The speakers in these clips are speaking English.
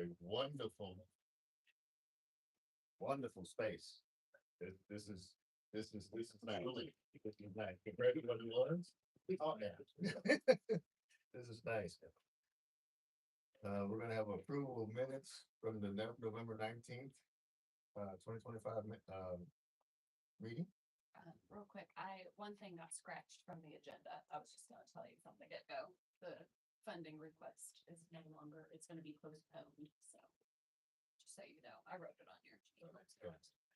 a wonderful, wonderful space. This is nice. This is nice. Compared to what it was. Oh, yeah. This is nice. We're gonna have approval of minutes from the November 19th, 2025, meeting. Real quick, one thing got scratched from the agenda. I was just gonna tell you from the get-go. The funding request is no longer, it's gonna be postponed, so. Just so you know, I wrote it on your.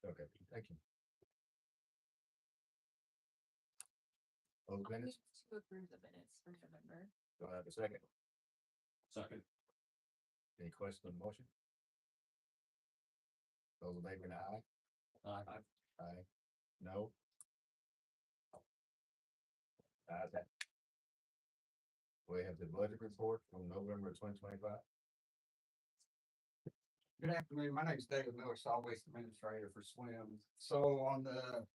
Okay, thank you. Those minutes, To approve the minutes for November. do I have a second? Second. Any question on the motion? Those in favor, aye. Aye. Aye. No. That. We have the budget report from November 2025. Good afternoon. My name is David Miller, solid waste administrator for SWIM. So on the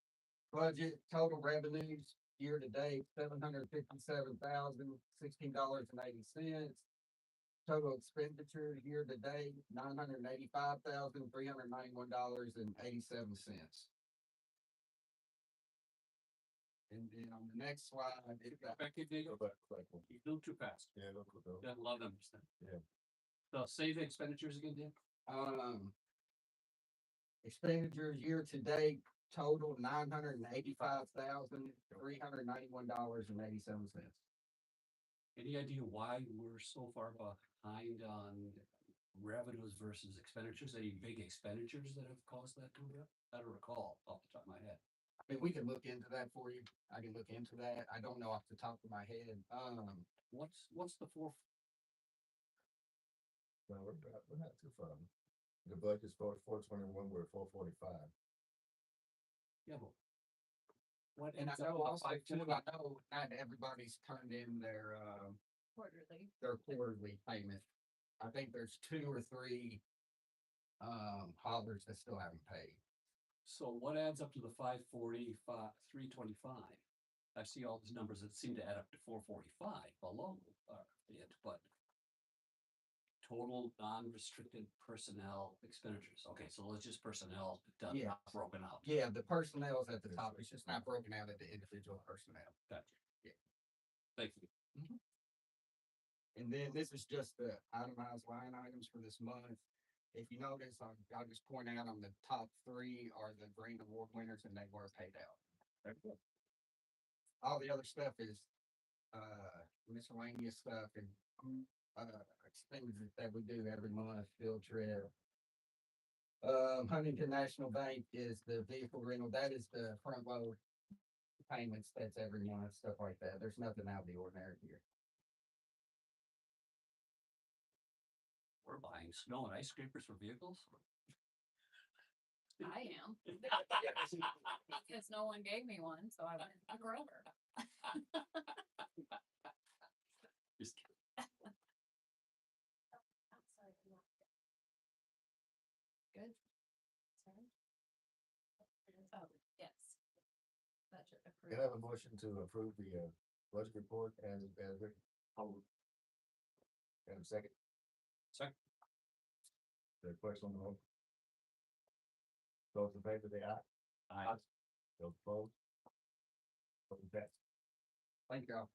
budget, total revenues year to date, $757,016.80. Total expenditures year to date, $985,391.87. And then on the next slide, Back to Diego. Go back one. You do too fast. Yeah, look, look. Got a lot of numbers then. Yeah. So say the expenditures again, Dan. expenditures year to date total $985,391.87. Any idea why we're so far behind on revenues versus expenditures? Any big expenditures that have caused that to be up? I don't recall off the top of my head. I mean, we can look into that for you. I can look into that. I don't know off the top of my head. What's the fourth? No, we're not too far. The budget's for 421, we're at 445. Yeah, but what And I ends up know with also, too, 520? I know not everybody's turned in their quarterly payment. I think there's 2 or 3 haulers that still haven't paid. So what adds up to the 545, 325? I see all these numbers that seem to add up to 445 below it, but total non-restricted personnel expenditures. Okay, so let's just personnel done, Yeah. not broken out. Yeah, the personnel's at the top. It's just not broken out into individual personnel. Gotcha. Yeah. Thank you. And then this is just the itemized line items for this month. If you notice, I'll just point out on the top 3 are the Green Award winners and they were paid out. All the other stuff is miscellaneous stuff and expenditures that we do every month, field trip. Huntington National Bank is the vehicle rental. That is the front load payments. That's every month, stuff like that. There's nothing out of the ordinary here. We're buying snow and ice scrapers for vehicles. I am. Because no one gave me one, so I went to Grover. Just kidding. Good. Sorry. Oh, yes. Budget Can I have a approved. motion to approve the budget report as written? Have a second? Second. The question on the vote? Those in favor, say aye. Aye. Those opposed? Vote passed. Thank y'all.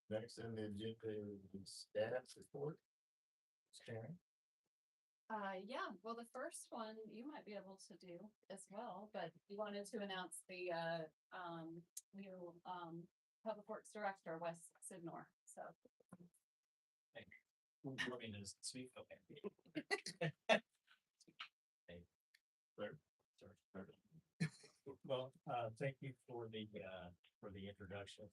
Next on the agenda is the staff report. Sharon? Yeah, well, the first one you might be able to do as well, but we wanted to announce the, new, Public Works Director, Wes Sidnor, so. Rubbing is sweet. Okay. Well, thank you for the introduction.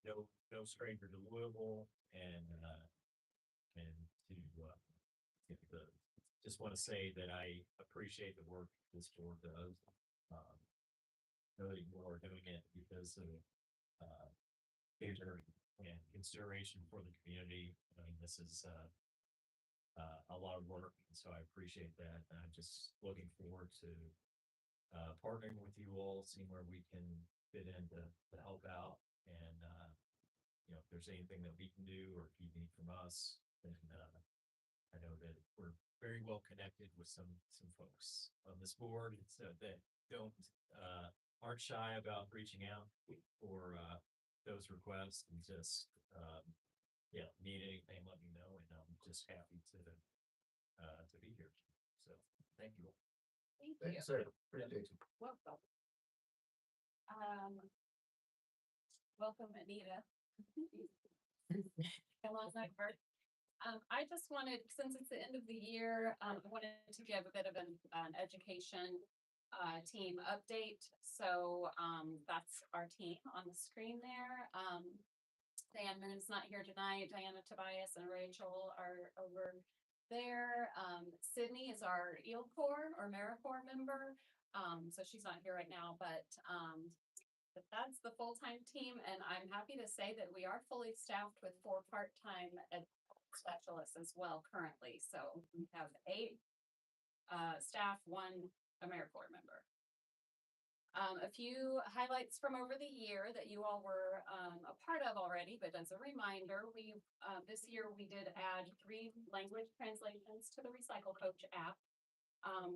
No stranger to Louisville and to just want to say that I appreciate the work this board does. Know that you all are doing it because of care and consideration for the community. I mean, this is a lot of work, and so I appreciate that. And I'm just looking forward to partnering with you all, seeing where we can fit in to help out. And if there's anything that we can do or if you need from us, then very well connected with some folks on this board, so that don't, aren't shy about reaching out for, those requests and just, yeah, need anything, let me know, and I'm just happy to be here. So, thank you all. Thank Thank you. you, sir. Appreciate you. Welcome. Welcome, Anita. Hello, Zachary. I just wanted, since it's the end of the year, I wanted to give a bit of an education team update. So, that's our team on the screen there. Diane Moon's not here tonight. Diana Tobias and Rachel are over there. Sydney is our EEL Corps or AmeriCorps member. So she's not here right now, but that's the full-time team, and I'm happy to say that we are fully staffed with 4 part-time ed specialists as well currently. So we have 8 staff, 1 AmeriCorps member. A few highlights from over the year that you all were a part of already, but as a reminder, we this year we did add 3 language translations to the Recycle Coach app.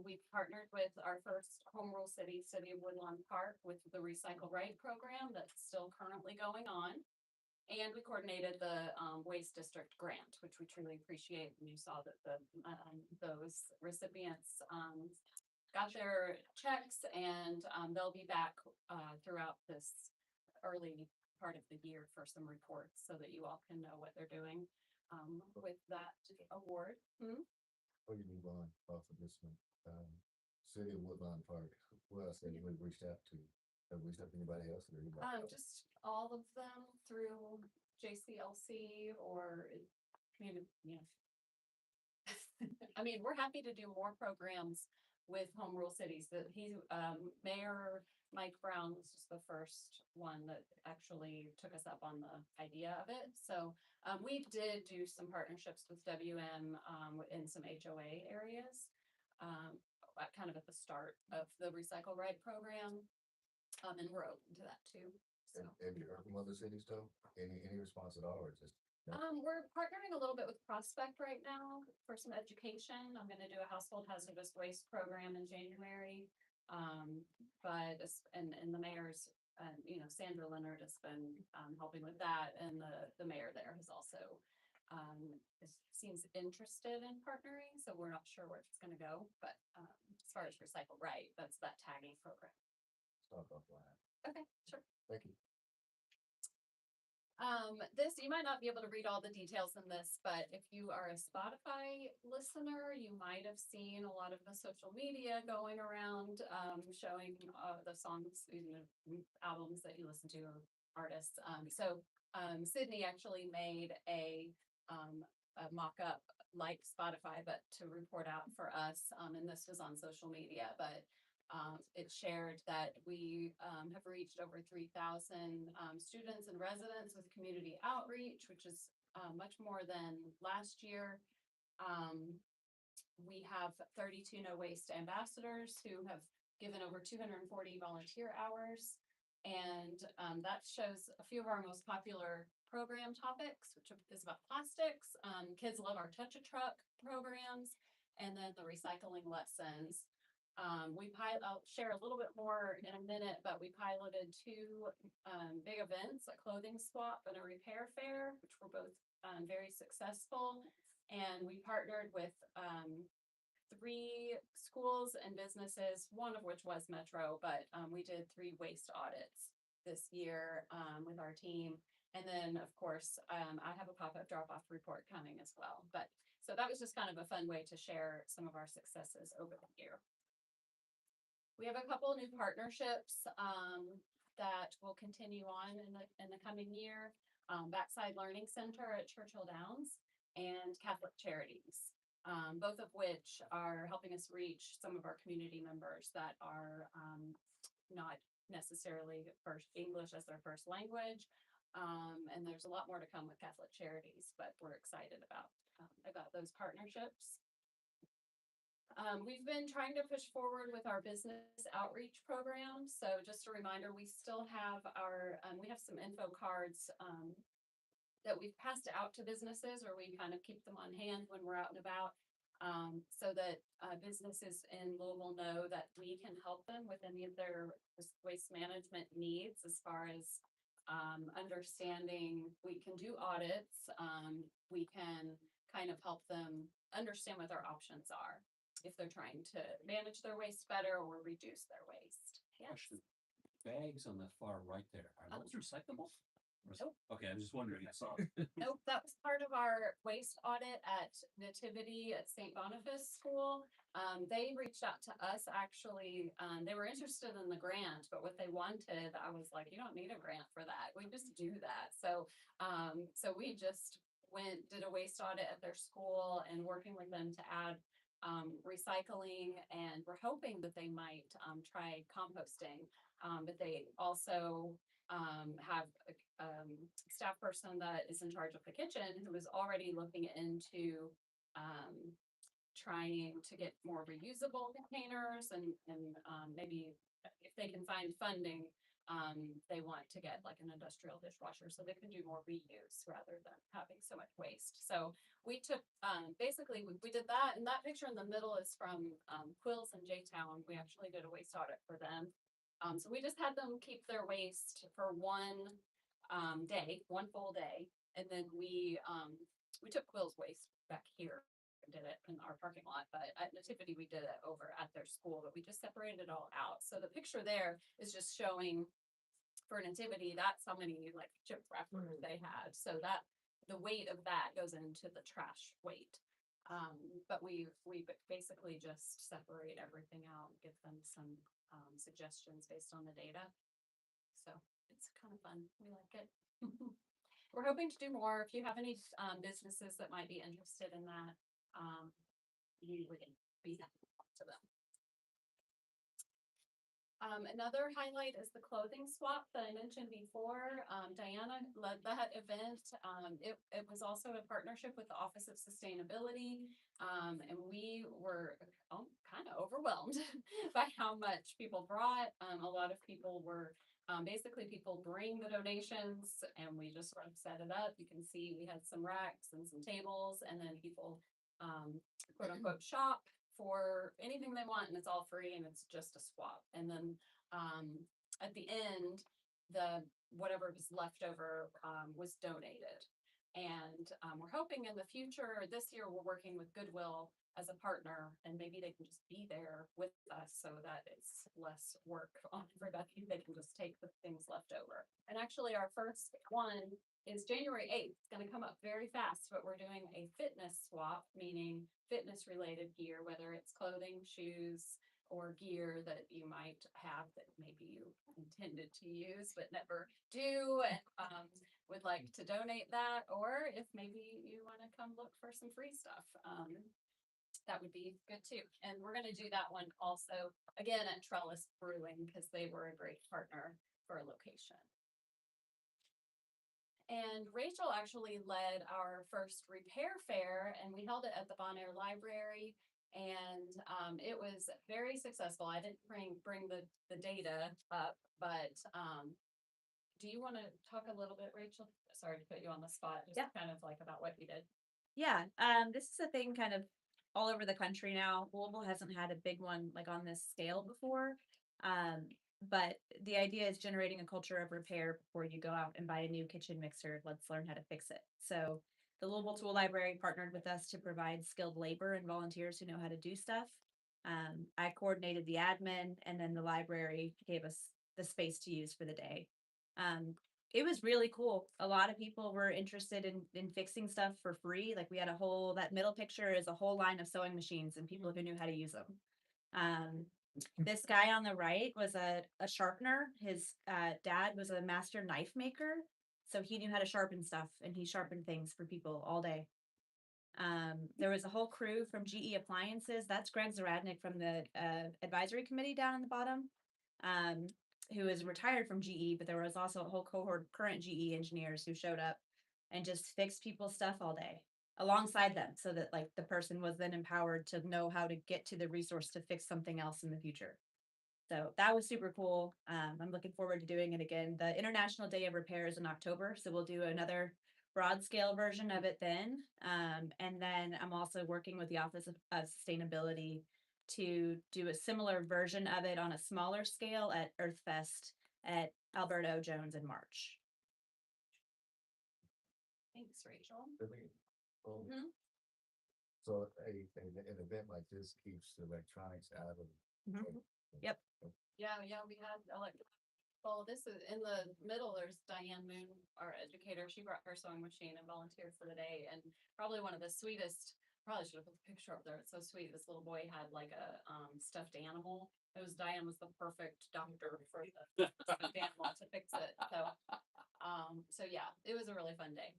We've partnered with our first home rule city, City of Woodlawn Park, with the Recycle Right program that's still currently going on. And we coordinated the Waste District grant, which we truly appreciate. And you saw that those recipients got their checks, and they'll be back throughout this early part of the year for some reports so that you all can know what they're doing with that award. Before you move on off of this one, City of Woodlawn Park, who else have we reached out to? Have we reached out to anybody else? Or anybody else? Just all of them through JCLC or community, you know. I mean, we're happy to do more programs with home rule cities. That Mayor Mike Brown was just the first one that actually took us up on the idea of it. So we did do some partnerships with WM in some HOA areas, kind of at the start of the Recycle Right program. And we're open to that too. So. Have you heard from other cities though? Any response at all, or just? We're partnering a little bit with Prospect right now for some education. I'm gonna do a household hazardous waste program in January. And the mayor's, Sandra Leonard has been helping with that, and the mayor there has also seems interested in partnering, so we're not sure where it's gonna go, but as far as Recycle Right, that's that tagging program. Stop offline. Okay, sure. Thank you. This, you might not be able to read all the details in this, but if you are a Spotify listener, you might have seen a lot of the social media going around, showing the songs, albums that you listen to, or artists. Sydney actually made a mock-up like Spotify, but to report out for us, and this was on social media, but it shared that we have reached over 3,000 students and residents with community outreach, which is much more than last year. We have 32 No Waste ambassadors who have given over 240 volunteer hours. And that shows a few of our most popular program topics, which is about plastics. Kids love our Touch a Truck programs, and then the recycling lessons. I'll share a little bit more in a minute, but we piloted 2 big events, a clothing swap and a repair fair, which were both very successful. And we partnered with 3 schools and businesses, one of which was Metro, but we did 3 waste audits this year with our team. And then, of course, I have a pop-up drop-off report coming as well. But so that was just kind of a fun way to share some of our successes over the year. We have a couple of new partnerships that will continue on in the coming year. Backside Learning Center at Churchill Downs and Catholic Charities, both of which are helping us reach some of our community members that are not necessarily English as their first language. And there's a lot more to come with Catholic Charities, but we're excited about those partnerships. We've been trying to push forward with our business outreach program. So just a reminder, we still have we have some info cards that we've passed out to businesses, or we kind of keep them on hand when we're out and about. so that, businesses in Louisville know that we can help them with any of their waste management needs as far as, understanding, we can do audits, we can kind of help them understand what their options are if they're trying to manage their waste better or reduce their waste. Yes. Question. Bags on the far right there, are those recyclable? Or is- Nope. Okay, I'm just wondering, I saw. Nope, that was part of our waste audit at Nativity at St. Boniface School. They reached out to us actually, they were interested in the grant, but what they wanted, I was like, you don't need a grant for that, we just do that. So, so we just did a waste audit at their school and working with them to add recycling, and we're hoping that they might try composting. But they also have a staff person that is in charge of the kitchen who was already looking into trying to get more reusable containers and maybe if they can find funding, they want to get like an industrial dishwasher so they can do more reuse rather than having so much waste. So we took, basically, we did that, and that picture in the middle is from Quills in J-Town. We actually did a waste audit for them. So we just had them keep their waste for one day, one full day, and then we took Quills waste back here and did it in our parking lot, but at Nativity, we did it over at their school, but we just separated it all out. So the picture there is just showing for Nativity, that's how many like chip wrappers they had. So that the weight of that goes into the trash weight. But we basically just separate everything out, and give them some suggestions based on the data. So it's kind of fun. We like it. We're hoping to do more. If you have any businesses that might be interested in that, you would be happy to talk to them. Another highlight is the clothing swap that I mentioned before. Diana led that event. It was also a partnership with the Office of Sustainability. And we were kind of overwhelmed by how much people brought. A lot of people were, basically people bring the donations and we just sort of set it up. You can see we had some racks and some tables, and then people, quote unquote, shop for anything they want, and it's all free and it's just a swap. And then at the end, whatever was left over was donated. And we're hoping in the future, this year, we're working with Goodwill as a partner, and maybe they can just be there with us so that it's less work on everybody. They can just take the things left over. And actually, our first one is January 8th. It's gonna come up very fast, but we're doing a fitness swap, meaning fitness related gear, whether it's clothing, shoes, or gear that you might have that maybe you intended to use but never do, and would like to donate that, or if maybe you wanna come look for some free stuff, that would be good too. And we're gonna do that one also, again, at Trellis Brewing, because they were a great partner for a location. And Rachel actually led our first repair fair, and we held it at the Bon Air Library. And it was very successful. I didn't bring the data up, but do you want to talk a little bit, Rachel? Sorry to put you on the spot, just Yeah. kind of like about what you did. Yeah, this is a thing kind of all over the country now. Louisville hasn't had a big one like on this scale before. But the idea is generating a culture of repair before you go out and buy a new kitchen mixer. Let's learn how to fix it. So the Louisville Tool Library partnered with us to provide skilled labor and volunteers who know how to do stuff. I coordinated the admin, and then the library gave us the space to use for the day. It was really cool. A lot of people were interested in fixing stuff for free. Like we had that middle picture is a whole line of sewing machines and people who knew how to use them. This guy on the right was a sharpener. His dad was a master knife maker. So he knew how to sharpen stuff, and he sharpened things for people all day. There was a whole crew from GE Appliances. That's Greg Zaradnik from the advisory committee down in the bottom, who is retired from GE, but there was also a whole cohort of current GE engineers who showed up and just fixed people's stuff all day alongside them, so that like the person was then empowered to know how to get to the resource to fix something else in the future. So that was super cool. I'm looking forward to doing it again. The International Day of Repair is in October, so we'll do another broad scale version of it then. And then I'm also working with the Office of Sustainability to do a similar version of it on a smaller scale at Earth Fest at Alberta O. Jones in March. Thanks, Rachel. Well, so an event like this keeps the electronics out of. Mhm. Yeah, we had well, this is in the middle, there's Diane Moon, our educator. She brought her sewing machine and volunteered for the day, and probably one of the sweetest, probably should have put the picture up there. It's so sweet. This little boy had like a stuffed animal. Diane was the perfect doctor for the stuffed animal to fix it. So yeah, it was a really fun day.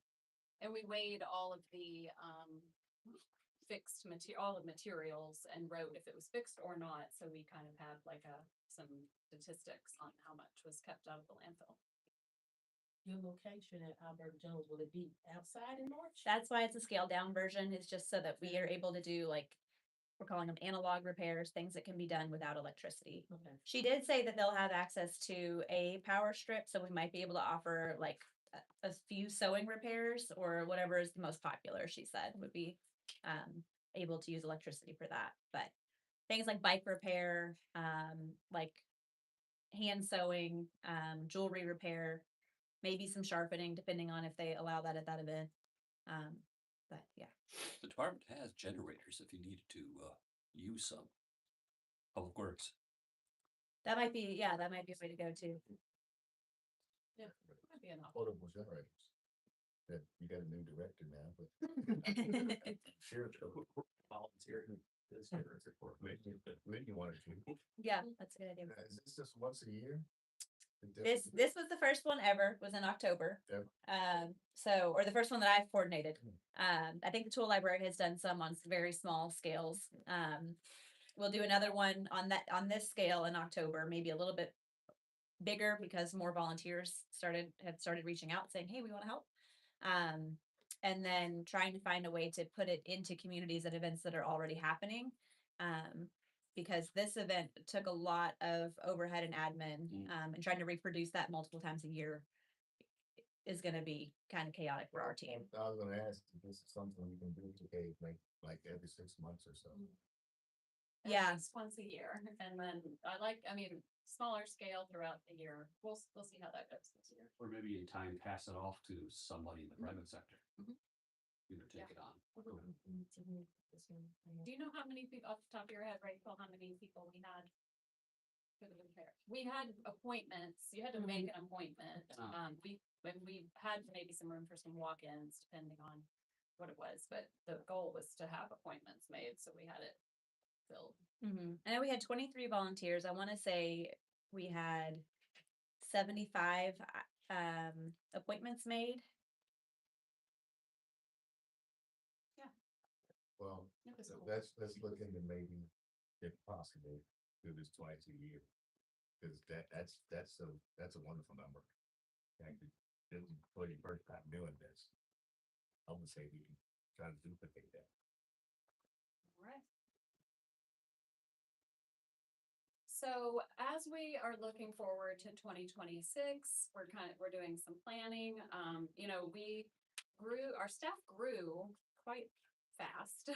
And we weighed all of the all the materials and wrote if it was fixed or not. So we kind of had like some statistics on how much was kept out of the landfill. Your location at Albert Jones, will it be outside in March? That's why it's a scaled down version, is just so that we are able to do like, we're calling them analog repairs, things that can be done without electricity. Okay. She did say that they'll have access to a power strip, so we might be able to offer like a few sewing repairs or whatever is the most popular, she said, would be able to use electricity for that. But things like bike repair, like hand sewing, jewelry repair, maybe some sharpening, depending on if they allow that at that event. But yeah. The department has generators if you needed to use some. Public Works. That might be a way to go too. Might be enough. Portable generators. That you got a new director now, but. Sure, volunteer. This year, it's a court meeting, but when you wanted to. Yeah, that's a good idea. Is this just once a year? This was the first one ever, was in October. Yep. Or the first one that I've coordinated. I think the tool library has done some on very small scales. We'll do another one on this scale in October, maybe a little bit bigger because more volunteers have started reaching out saying, hey, we want to help. And then trying to find a way to put it into communities at events that are already happening. Because this event took a lot of overhead and admin, and trying to reproduce that multiple times a year is going to be kind of chaotic for our team. I was gonna ask if this is something we can duplicate, like every 6 months or so. At Yeah. least once a year, and then smaller scale throughout the year. We'll see how that goes this year. Or maybe in time, pass it off to somebody in the private sector. Mhm. You know, take it on. Do you know how many people off the top of your head, Rachel, how many people we had? for the repair? We had appointments. You had to make an appointment. Oh. We had maybe some room for some walk-ins depending on what it was, but the goal was to have appointments made, so we had it filled. I know we had 23 volunteers. I want to say we had 75 appointments made. Well, It was cool. let's look into maybe, if possible, do this twice a year. Cause that's a wonderful number. Actually, this is for your first time doing this. I would say we can try to duplicate that. Right. So as we are looking forward to 2026, we're doing some planning. Our staff grew quite fast.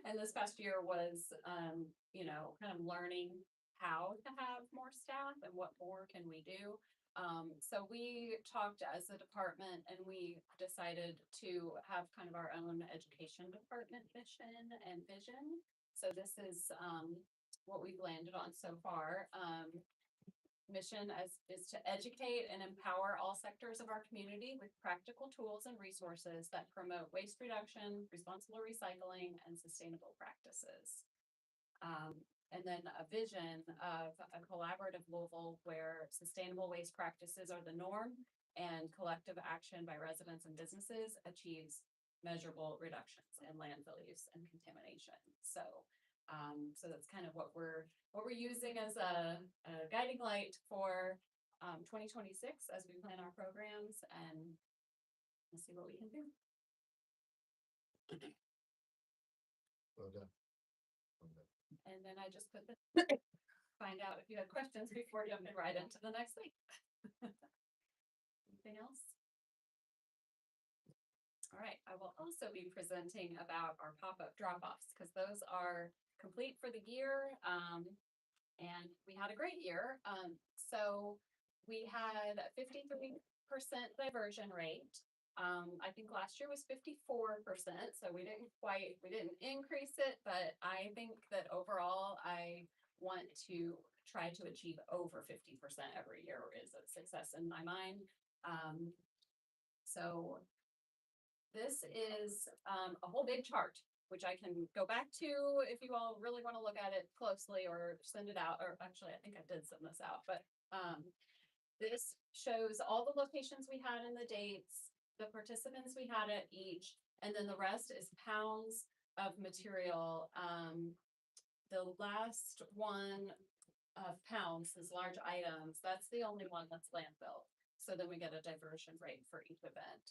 And this past year was, kind of learning how to have more staff and what more can we do. So we talked as a department and we decided to have kind of our own education department mission and vision. So this is what we've landed on so far. Mission is to educate and empower all sectors of our community with practical tools and resources that promote waste reduction, responsible recycling, and sustainable practices. And then a vision of a collaborative Louisville where sustainable waste practices are the norm and collective action by residents and businesses achieves measurable reductions in landfill use and contamination. So that's kind of what we're using as a guiding light for 2026 as we plan our programs, and we'll see what we can do. Well done. And then I just put find out if you had questions before jumping right into the next thing. Anything else? All right, I will also be presenting about our pop-up drop-offs, because those are complete for the year. And we had a great year. So we had a 53% diversion rate. I think last year was 54%, so we didn't increase it, but I think that overall, I want to try to achieve over 50% every year is a success in my mind. So this is a whole big chart, which I can go back to if you all really want to look at it closely or send it out, or actually, I think I did send this out, but this shows all the locations we had and the dates, the participants we had at each, and then the rest is pounds of material. The last one of pounds is large items. That's the only one that's landfill. So then we get a diversion rate for each event.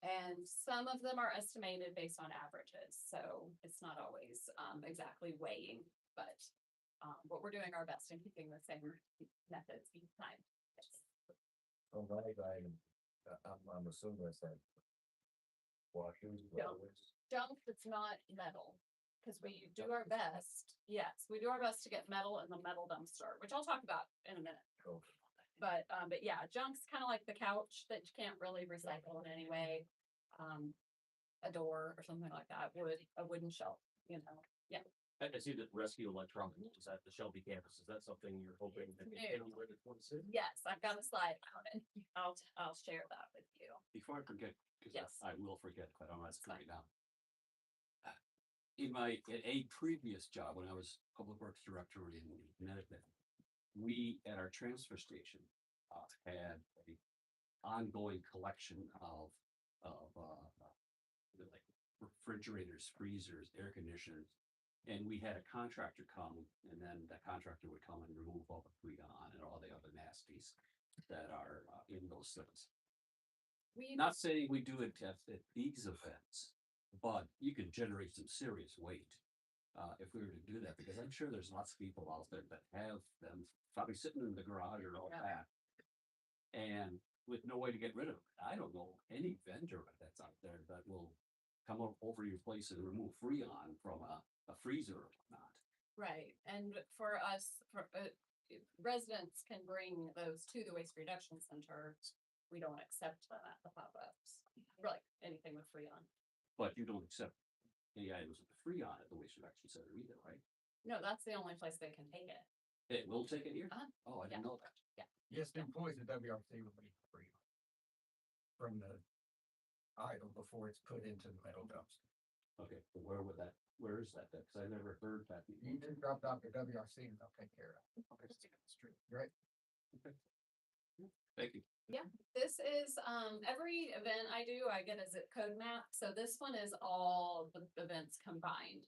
And some of them are estimated based on averages, so it's not always exactly weighing, but we're doing our best in keeping the same methods each time. Yes. Oh, I'm assuming that's that. Washers. Yeah. Junk that's not metal, because we do our best. Yes, we do our best to get metal in the metal dumpster, which I'll talk about in a minute. Okay. But yeah, junk's kind of like the couch that you can't really recycle in any way. A door or something like that, a wooden shelf, you know, yeah. I see that rescue electronics is at the Shelby campus. Is that something you're hoping to continue with at 26? Yes, I've got a slide on it. I'll share that with you. Before I forget, because Yes. I will forget if I don't ask It's fine. right now. In a previous job, when I was public works director in Connecticut, we, at our transfer station, had a ongoing collection of like refrigerators, freezers, air conditioners. And we had a contractor come, and then that contractor would come and remove all the Freon and all the other nasties that are in those things. Not saying we do it at these events, but you could generate some serious weight if we were to do that, because I'm sure there's lots of people out there that have them probably sitting in the garage or all Yeah. that. And with no way to get rid of it. I don't know any vendor that's out there that will come over your place and remove Freon from a freezer or whatnot. Right, and for us, residents can bring those to the waste reduction center. We don't accept them at the pop-ups, like anything with Freon. But you don't accept any items with the Freon at the waste reduction center either, right? No, that's the only place they can take it. It will take it here? Uh-huh. Oh, I didn't know that. Yes, the employees at WRC will be free from the item before it's put into the metal dumpster. Okay, but where is that then? Cause I never heard that. You just drop it off at WRC and they'll take care of it. Okay, stick it on the street. Right? Thank you. This is, every event I do, I get a zip code map, so this one is all the events combined.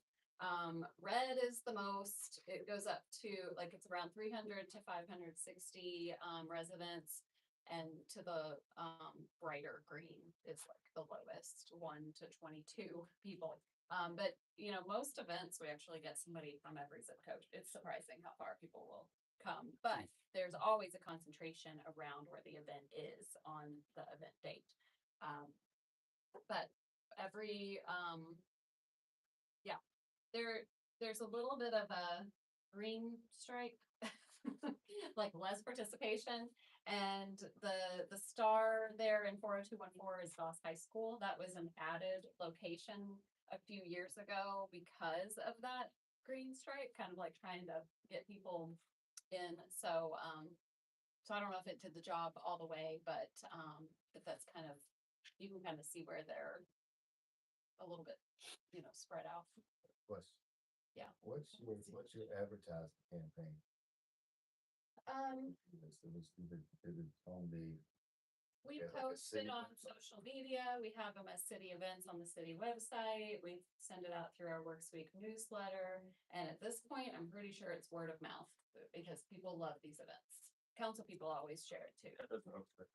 Red is the most, it goes up to, like, it's around 300 to 560, residents. And to the, brighter green is like the lowest, 1 to 22 people. But, you know, most events, we actually get somebody from every zip code. It's surprising how far people will come, but there's always a concentration around where the event is on the event date. But every, yeah, there's a little bit of a green stripe, like less participation. And the star there in 40214 is Goss High School. That was an added location a few years ago because of that green stripe, kind of like trying to get people in. So, so I don't know if it did the job all the way, but that's kind of, you can kind of see where they're a little bit, you know, spread out. Question. Yeah. What's your advertising campaign? Is it on the, We Yeah, like a post it city on website. social media. We have them as city events on the city website. We send it out through our Works Week newsletter. And at this point, I'm pretty sure it's word of mouth because people love these events. Council people always share it too.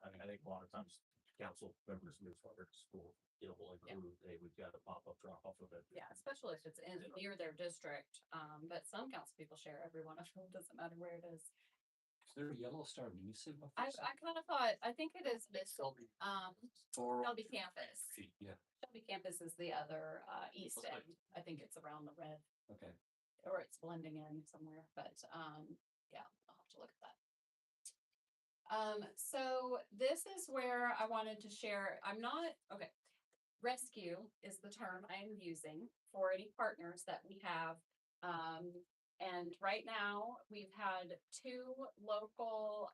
I mean, I think a lot of times council members newsletter to school, you know, will include, hey, we've got a pop-up drop off of it. Yeah, especially if it's in near their district. But some council people share every one of them. Doesn't matter where it is. there a Yellow Star Museum? up I there kind of thought, I think it is this, somewhere? Shelby campus. Yeah, Shelby campus is the other, east Okay. end. I think it's around the red, okay. or it's blending in somewhere, but, yeah, I'll have to look at that. So this is where I wanted to share, I'm not, okay. Rescue is the term I am using for any partners that we have. And right now, we've had two local,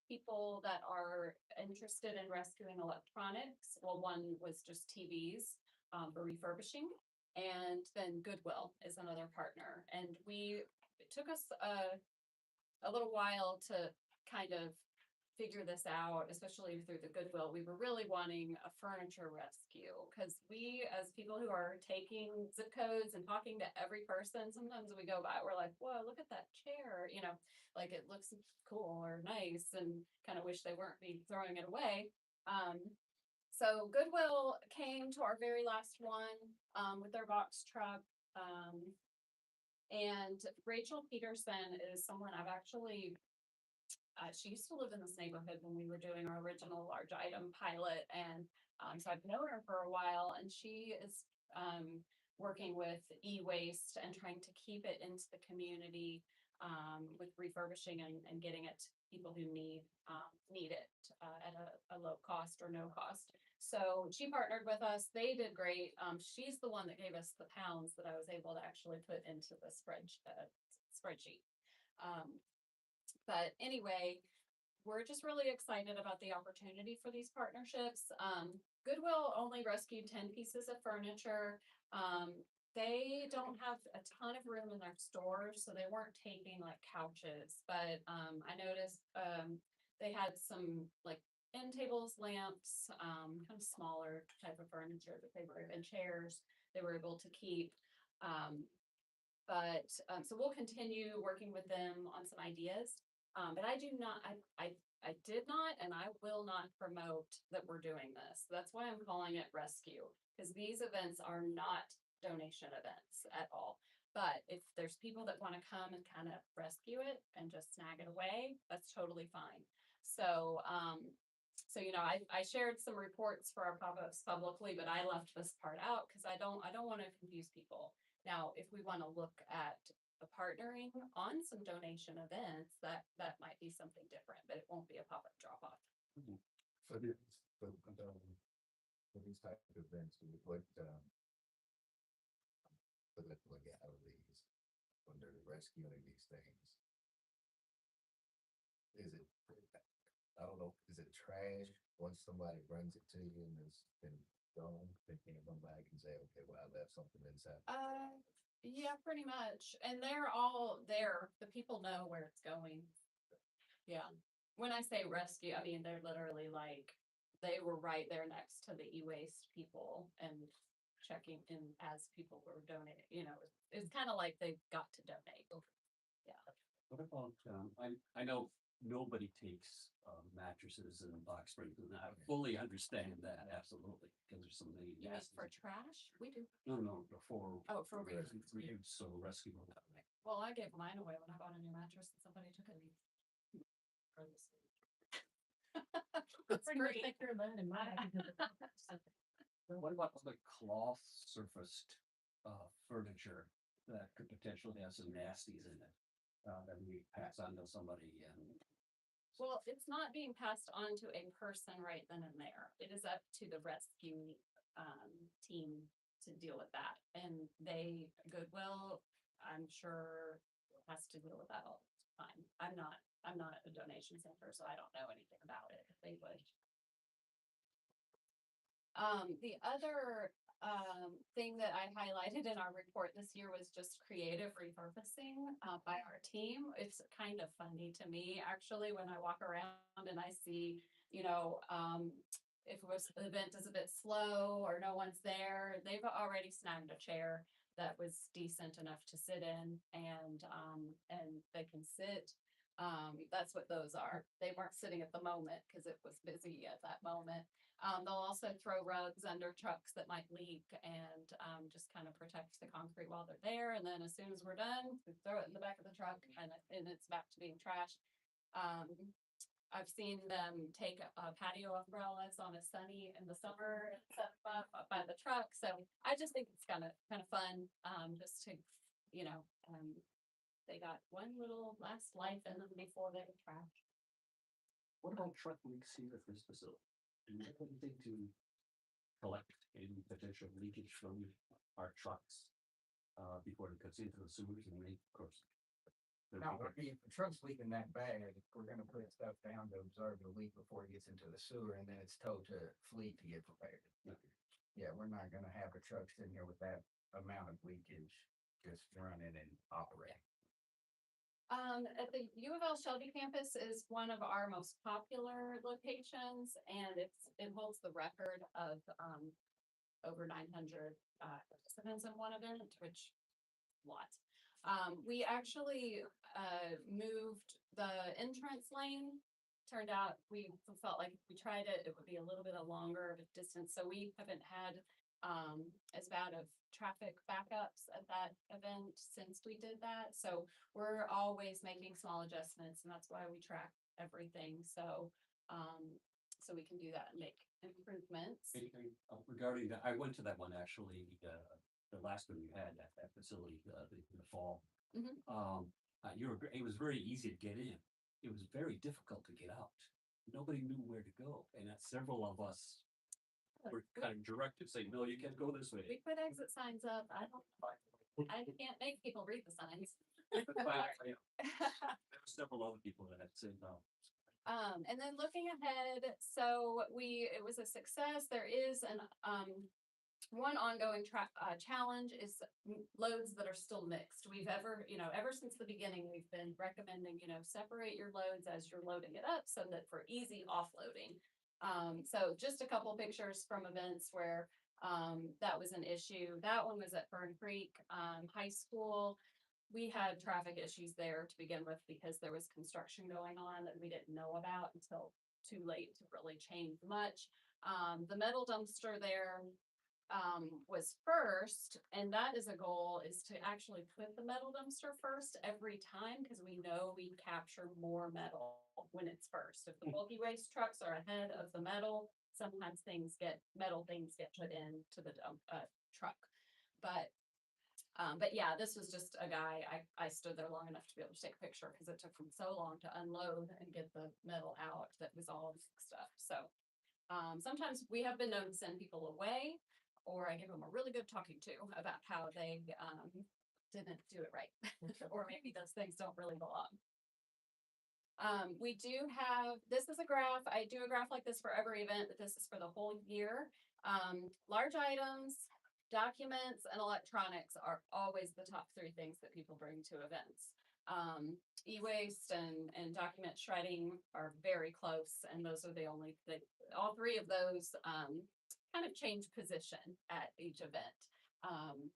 people that are interested in rescuing electronics. Well, one was just TVs, for refurbishing. And then Goodwill is another partner. And it took us a little while to kind of figure this out, especially through the Goodwill. We were really wanting a furniture rescue because we, as people who are taking zip codes and talking to every person, sometimes we go by, we're like, whoa, look at that chair, like it looks cool or nice, and kind of wish they weren't be throwing it away. So Goodwill came to our very last one, with their box truck. And Rachel Peterson is someone I've actually, she used to live in this neighborhood when we were doing our original large item pilot, and so I've known her for a while, and she is working with e-waste and trying to keep it into the community, with refurbishing and getting it to people who need it at a low cost or no cost. So she partnered with us. They did great. She's the one that gave us the pounds that I was able to actually put into the spreadsheet. But anyway, we're just really excited about the opportunity for these partnerships. Goodwill only rescued 10 pieces of furniture. They don't have a ton of room in their stores, so they weren't taking like couches, but I noticed they had some like end tables, lamps, kind of smaller type of furniture that they were, and chairs they were able to keep. But so we'll continue working with them on some ideas. But I did not, and I will not promote that we're doing this. That's why I'm calling it rescue, because these events are not donation events at all. But if there's people that want to come and kind of rescue it and just snag it away, that's totally fine. So, I shared some reports for our pop-ups publicly, but I left this part out because I don't want to confuse people. Now, if we want to look at partnering on some donation events, that might be something different, but it won't be a pop-up drop-off. For these type of events, what legalities when they're rescuing these things? Is it, I don't know, is it trash once somebody brings it to you and it's been gone? They can't come back and say, okay, well, I left something inside. Yeah, pretty much. And they're all there. The people know where it's going. Yeah. When I say rescue, I mean, they're literally like, they were right there next to the e-waste people and checking in as people were donating, it's kind of like they got to donate. Yeah. What about, I know nobody takes mattresses and box springs, and I fully understand that, absolutely, because there's so many. You mean for trash? We do. No, before. Oh, for reuse. Reuse, so rescue. Well, I gave mine away when I bought a new mattress and somebody took it. Pretty much take your money and mine. What about the cloth surfaced furniture that could potentially have some nasties in it? That we pass on to somebody and. Well, it's not being passed on to a person right then and there. It is up to the rescue team to deal with that. And Goodwill, I'm sure, has to deal with that all the time. I'm not a donation center, so I don't know anything about it if they would. The other thing that I highlighted in our report this year was just creative repurposing by our team. It's kind of funny to me, actually, when I walk around and I see, if the event is a bit slow or no one's there, they've already snagged a chair that was decent enough to sit in, and they can sit. That's what those are. They weren't sitting at the moment because it was busy at that moment. They'll also throw rugs under trucks that might leak and just kind of protect the concrete while they're there. And then as soon as we're done, we throw it in the back of the truck and it's back to being trash. I've seen them take patio umbrellas on a sunny in the summer and set them up by the truck. So I just think it's kind of fun, just to, they got one little last life in them before they were trashed. What about truck leaks here at this facility? Do you have anything to collect any potential leakage from our trucks? Before it gets into the sewers and they, of course. they're Now, leaking. if the truck's leaking that bad, we're gonna put stuff down to observe the leak before it gets into the sewer, and then it's towed to Fleet to get repaired. Okay. Yeah, we're not gonna have a truck sitting here with that amount of leakage just running and operating. At the U of L Shelby campus is one of our most popular locations, and it holds the record of, over 900 participants in one event, which lot. We actually moved the entrance lane. Turned out we felt like if we tried it, it would be a little bit of longer of a distance. So we haven't had as bad of traffic backups at that event since we did that. So we're always making small adjustments, and that's why we track everything. So so we can do that and make improvements. Regarding that, I went to that one actually, the last one you had at that facility, in the fall. Mhm. It was very easy to get in. It was very difficult to get out. Nobody knew where to go, and several of us were kind of directed, saying, no, you can't go this way. We put exit signs up. I can't make people read the signs. But there were several other people that had said no. And then looking ahead, so it was a success. There is one ongoing challenge is loads that are still mixed. We've ever since the beginning, we've been recommending, separate your loads as you're loading it up so that for easy offloading. So just a couple pictures from events where that was an issue. That one was at Fern Creek High School. We had traffic issues there to begin with because there was construction going on that we didn't know about until too late to really change much. The metal dumpster there was first, and that is a goal, is to actually put the metal dumpster first every time, because we know we capture more metal when it's first. If the bulky waste trucks are ahead of the metal, sometimes metal things get put into the truck. But yeah, this was just a guy, I stood there long enough to be able to take a picture because it took him so long to unload and get the metal out that was all mixed up. So sometimes we have been known to send people away, or I give them a really good talking to about how they didn't do it right. Or maybe those things don't really belong. We do have, this is a graph. I do a graph like this for every event, but this is for the whole year. Large items, documents, and electronics are always the top three things that people bring to events. E-waste and document shredding are very close, and those are the only thing. All three of those kind of change position at each event.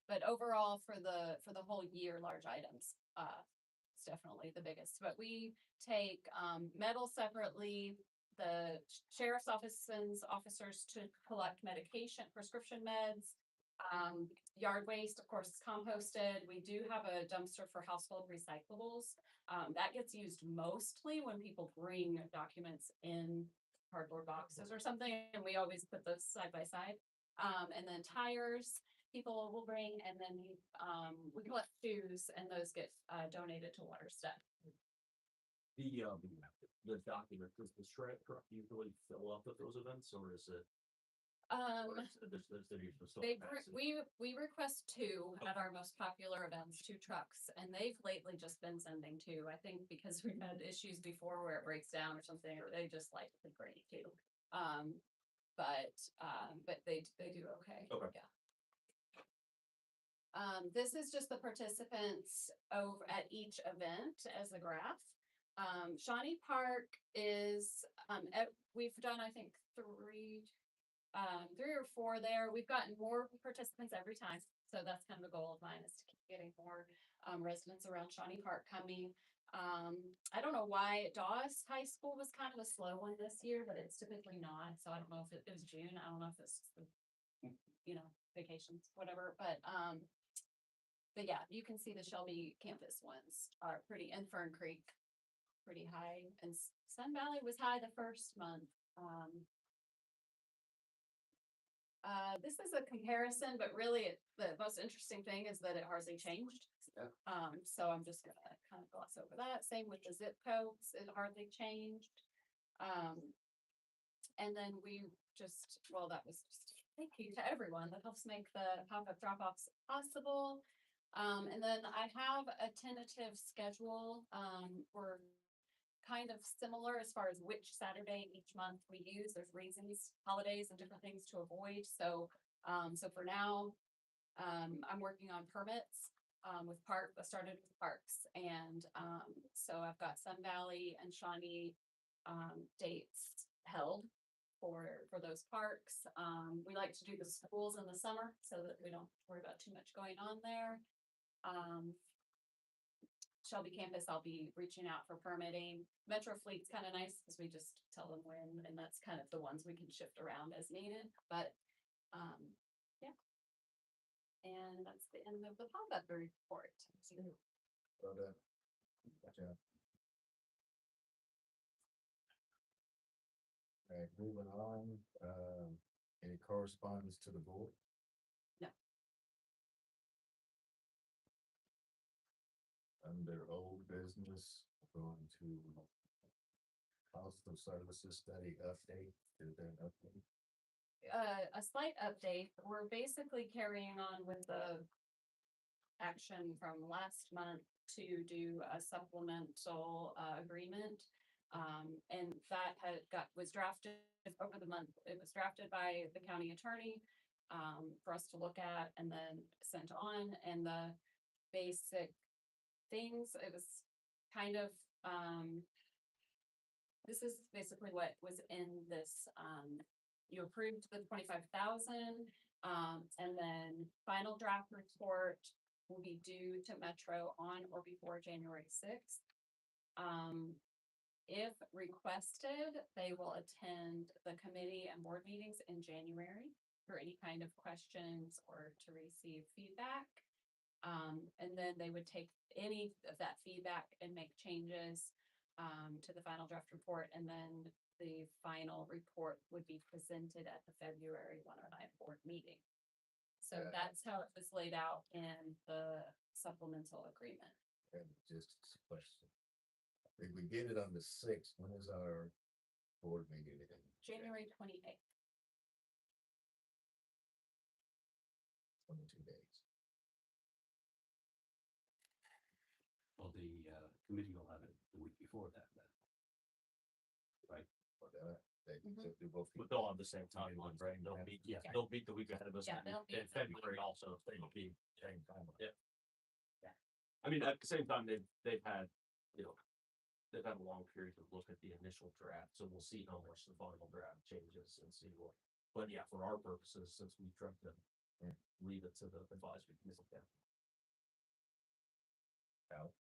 But overall, for the whole year, large items it's definitely the biggest. But we take metal separately. The sheriff's office sends officers to collect medication, prescription meds. Yard waste, of course, is composted. We do have a dumpster for household recyclables. That gets used mostly when people bring documents in cardboard boxes or something, and we always put those side by side. And then tires, people will bring, and then we collect shoes, and those get donated to Water Step. The document, does the shred truck usually fill up at those events, or is it? We request 2 at our most popular events, 2 trucks, and they've lately just been sending 2. I think because we've had issues before where it breaks down or something, or they just like the great 2. But they do okay. Okay. Yeah. This is just the participants over at each event as a graph. Shawnee Park is we've done, I think, 3 or 4 there. We've gotten more participants every time. So that's kind of a goal of mine, is to keep getting more residents around Shawnee Park coming. I don't know why Dawes High School was kind of a slow one this year, but it's typically not. So I don't know if it was June. I don't know if it's, vacations, whatever. But yeah, you can see the Shelby campus ones are pretty, and Fern Creek. pretty high, and Sun Valley was high the first month. This is a comparison, but really the most interesting thing is that it hardly changed. So I'm just gonna kind of gloss over that. Same with the zip codes, it hardly changed. And then we just, well, that was just thank you to everyone that helps make the pop-up drop-offs possible. And then I have a tentative schedule. We're kind of similar as far as which Saturday each month we use. There's reasons, holidays and different things to avoid. So for now, I'm working on permits with I started with parks, and so I've got Sun Valley and Shawnee dates held for those parks. We like to do the schools in the summer so that we don't worry about too much going on there. Shelby campus, I'll be reaching out for permitting. Metro Fleet's kind of nice because we just tell them when, and that's kind of the ones we can shift around as needed, but, yeah. And that's the end of the pop-up report. Well done. Good job. All right, moving on, any correspondence to the board? No. Under old business, going to cost of services study update, is there an update? A slight update, we're basically carrying on with the action from last month to do a supplemental, agreement. And that was drafted over the month. It was drafted by the county attorney, for us to look at and then sent on, and the basic things, it was kind of, this is basically what was in this, you approved the 25,000, and then final draft report will be due to Metro on or before January 6th. If requested, they will attend the committee and board meetings in January for any kind of questions or to receive feedback. And then they would take any of that feedback and make changes to the final draft report, and then the final report would be presented at the February 109 board meeting. So Yeah. that's how it was laid out in the supplemental agreement. And just a question. If we get it on the sixth, when is our board meeting again? January 28th. 22 days. Well, the committee will have it the week before that then. Right? Or they Mhm. do both. But they'll have the same timeline, right? They'll meet, Yeah. they'll meet the week ahead of us. Yeah, and they'll meet In the week. February also, they'll be same time. Yeah. Yeah. I mean, at the same time, they've had, you know, they've had a long period to look at the initial draft, so we'll see how much the final draft changes and see what. But yeah, for our purposes, since we tried to leave it to the advisory committee. Yeah. Out.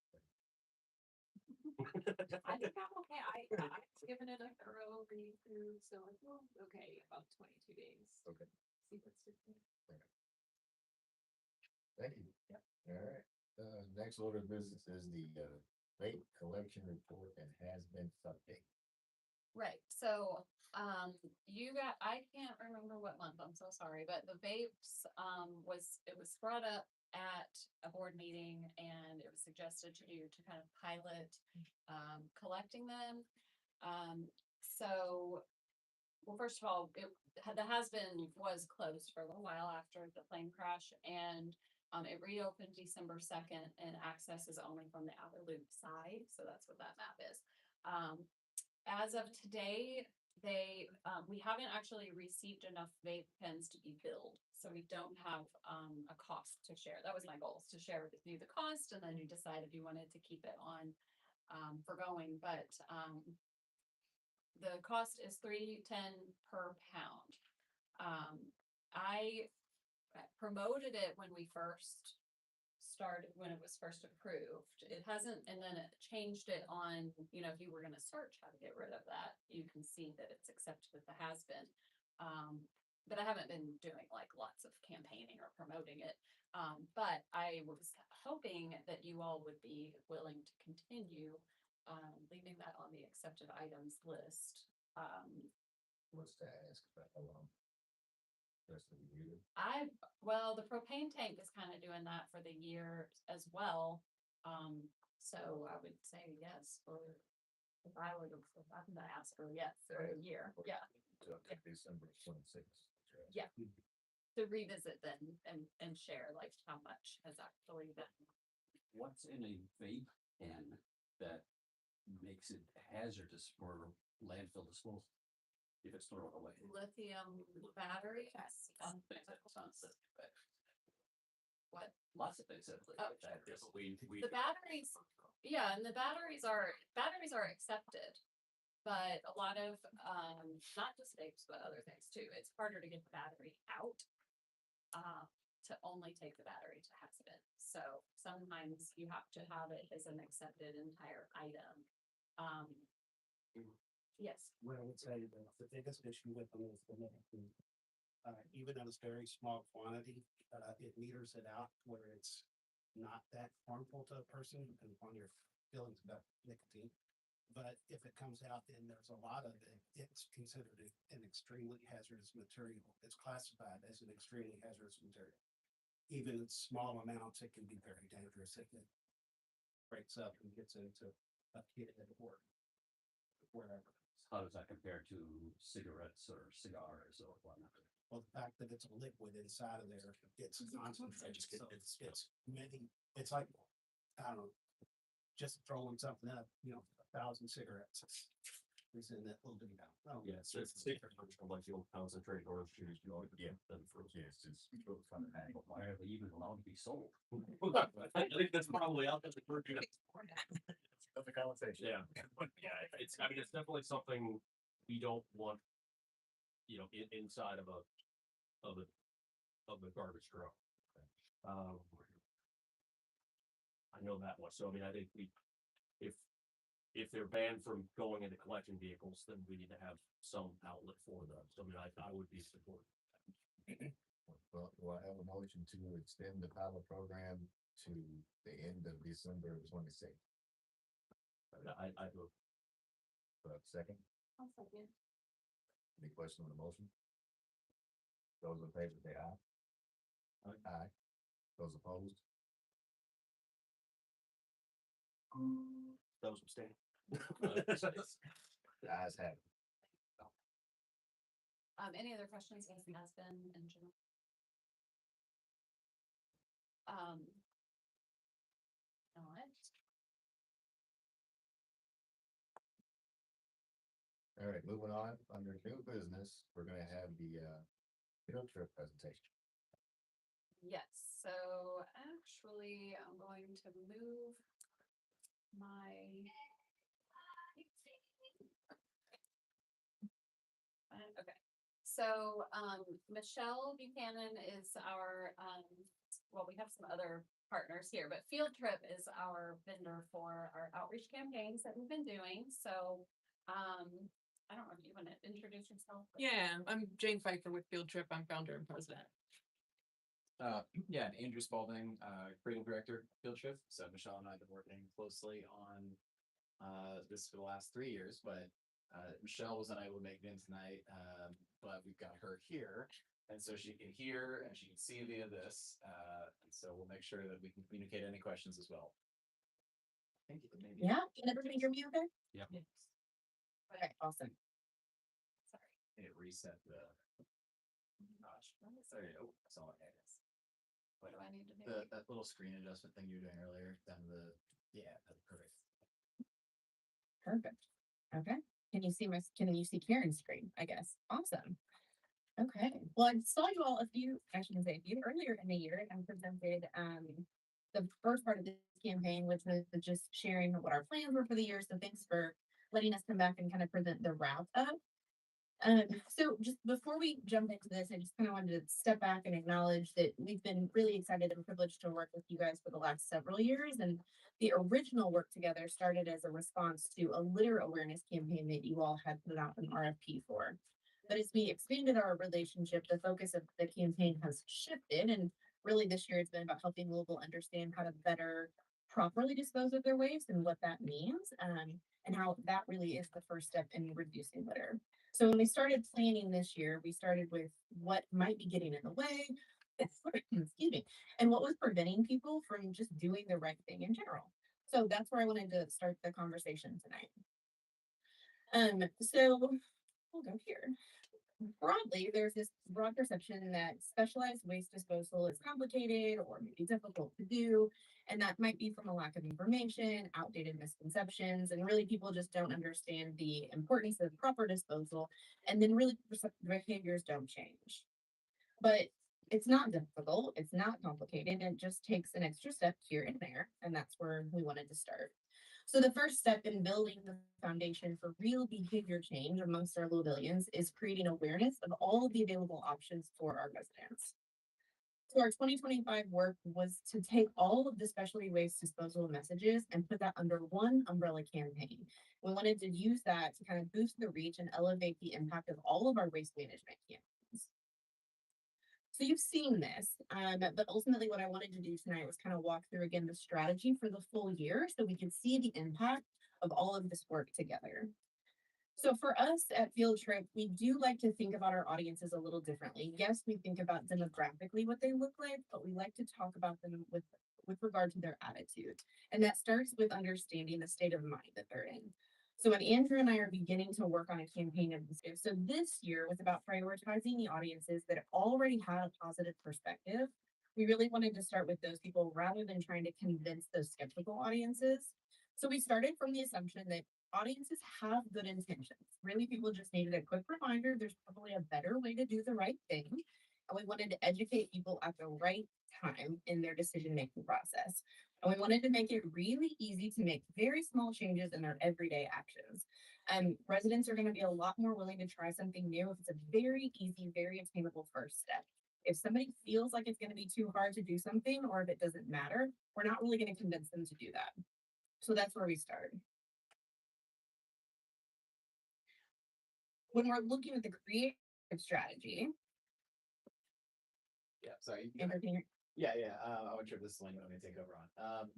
I think I'm okay. I've given it a thorough read through, so I feel okay about 22 days. Okay. See what's different. Thank you. Yep. All right, next order of business is the vape collection report and has been update. Right, so, I can't remember what month, I'm so sorry, but the vapes, it was brought up at a board meeting, and it was suggested to kind of pilot, collecting them. So, well, first of all, the has-been was closed for a little while after the plane crash, and it reopened December 2nd, and access is only from the outer loop side, so that's what that map is. As of today, we haven't actually received enough vape pens to be billed, so we don't have a cost to share. That was my goal, is to share with you the cost, and then you decide if you wanted to keep it on for going, but the cost is $3.10 per pound. I promoted it when we first started, when it was first approved. It hasn't, and then it changed it on, if you were gonna search how to get rid of that, you can see that it's accepted with the has-been. But I haven't been doing like lots of campaigning or promoting it. But I was hoping that you all would be willing to continue leaving that on the accepted items list. What's to ask about how long? Rest of the year. Well, the propane tank is kind of doing that for the year as well. So I would say yes, for, if I were to, if I'm gonna ask for yes for a year, yeah. Till December 26th. Yeah. To revisit then and share like how much has actually been. What's in a vape pen that makes it hazardous for landfill disposal? If it's thrown away. Lithium batteries. Some things that sound sick, but What? lots of things that. Oh. We. The batteries, yeah, and the batteries are accepted. But a lot of, not just vapes, but other things too, it's harder to get the battery out. To only take the battery to hazard it, so sometimes you have to have it as an accepted entire item. Yes, What I would say the biggest issue with them is the nicotine. Even in a very small quantity, it meters it out where it's not that harmful to a person and on your feelings about nicotine. But if it comes out and there's a lot of it, it's considered an extremely hazardous material. It's classified as an extremely hazardous material. Even in small amounts, it can be very dangerous if it breaks up and gets into a kid or wherever. How does that compare to cigarettes or cigars or whatnot? Well, the fact that it's a liquid inside of there, it's concentrated, it's many, it's like, I don't know, just throwing something up, 1,000 cigarettes. It's in that little bitty amount. Oh, Yeah, so it's different from like the old concentrate or shoes, you know, Yeah. than for. Yes, it's really fun to hang. Why are they even allowed to be sold? I think that's probably out there. That's a conversation. Yeah, but yeah, it's, I mean, it's definitely something we don't want, inside of the garbage truck. I know that much, so I mean, I think if they're banned from going into collection vehicles, then we need to have some outlet for them, so I mean, I would be supportive. Well, do I have a motion to extend the pilot program to the end of December 26th? I do. Second, I'll second. any question on the motion? Those in favor say aye. Aye. Those opposed? Those abstaining. The ayes have it. Any other questions, anything has been in general? Not. All right, moving on, under new business, we're gonna have the field trip presentation. Yes, so actually, I'm going to move my. Okay, so, Michelle Buchanan is our, well, we have some other partners here, but Field Trip is our vendor for our outreach campaigns that we've been doing, so, I don't know if you want to introduce yourself. Yeah, I'm Jane Pfeiffer with Field Trip. I'm founder and president. Yeah, and Andrew Spalding, creative director, Field Trip. So Michelle and I have been working closely on this for the last 3 years, but Michelle was unable to make it in tonight, but we've got her here. And so she can hear and she can see via this. And so we'll make sure that we can communicate any questions as well. I think maybe. Yeah, can everybody hear me okay? Yep. Okay, awesome. Sorry. It reset the. Gosh, sorry, oh, that's all it is. What do I need to do? That little screen adjustment thing you were doing earlier, then yeah, that's perfect. Perfect. Okay. Can you see Karen's screen, I guess? Awesome. Okay. Well, I saw you all a few earlier in the year and presented the first part of this campaign, which was just sharing what our plans were for the year. So thanks for letting us come back and kind of present the wrap up. So just before we jump into this, I just kind of wanted to step back and acknowledge that we've been really excited and privileged to work with you guys for the last several years. And the original work together started as a response to a litter awareness campaign that you all had put out an RFP for. But as we expanded our relationship, the focus of the campaign has shifted. And really this year it's been about helping Louisville understand how to better properly dispose of their waste and what that means, and how that really is the first step in reducing litter. So when we started planning this year, we started with what might be getting in the way, excuse me, and what was preventing people from just doing the right thing in general. So that's where I wanted to start the conversation tonight. So we'll go here. Broadly, there's this broad perception that specialized waste disposal is complicated or maybe difficult to do. And that might be from a lack of information, outdated misconceptions, and really people just don't understand the importance of proper disposal. And then really behaviors don't change. But it's not difficult, it's not complicated, it just takes an extra step here and there. And that's where we wanted to start. So the first step in building the foundation for real behavior change amongst our Louisvillians is creating awareness of all of the available options for our residents. So our 2025 work was to take all of the specialty waste disposal messages and put that under one umbrella campaign. We wanted to use that to kind of boost the reach and elevate the impact of all of our waste management campaigns. So you've seen this, but ultimately what I wanted to do tonight was kind of walk through again the strategy for the full year so we could see the impact of all of this work together. So for us at Field Trip, we do like to think about our audiences a little differently. Yes, we think about demographically what they look like, but we like to talk about them with regard to their attitude. And that starts with understanding the state of mind that they're in. So when Andrew and I are beginning to work on a campaign of this, so this year was about prioritizing the audiences that already had a positive perspective. We really wanted to start with those people rather than trying to convince those skeptical audiences. So we started from the assumption that audiences have good intentions. Really, people just needed a quick reminder there's probably a better way to do the right thing. And we wanted to educate people at the right time in their decision-making process. And we wanted to make it really easy to make very small changes in their everyday actions. Residents are going to be a lot more willing to try something new if it's a very easy, very attainable first step. If somebody feels like it's going to be too hard to do something, or if it doesn't matter, we're not really going to convince them to do that. So that's where we start. When we're looking at the creative strategy, Yeah, sorry. Andrew, can you- Yeah. I want to this is Lane let me take over on.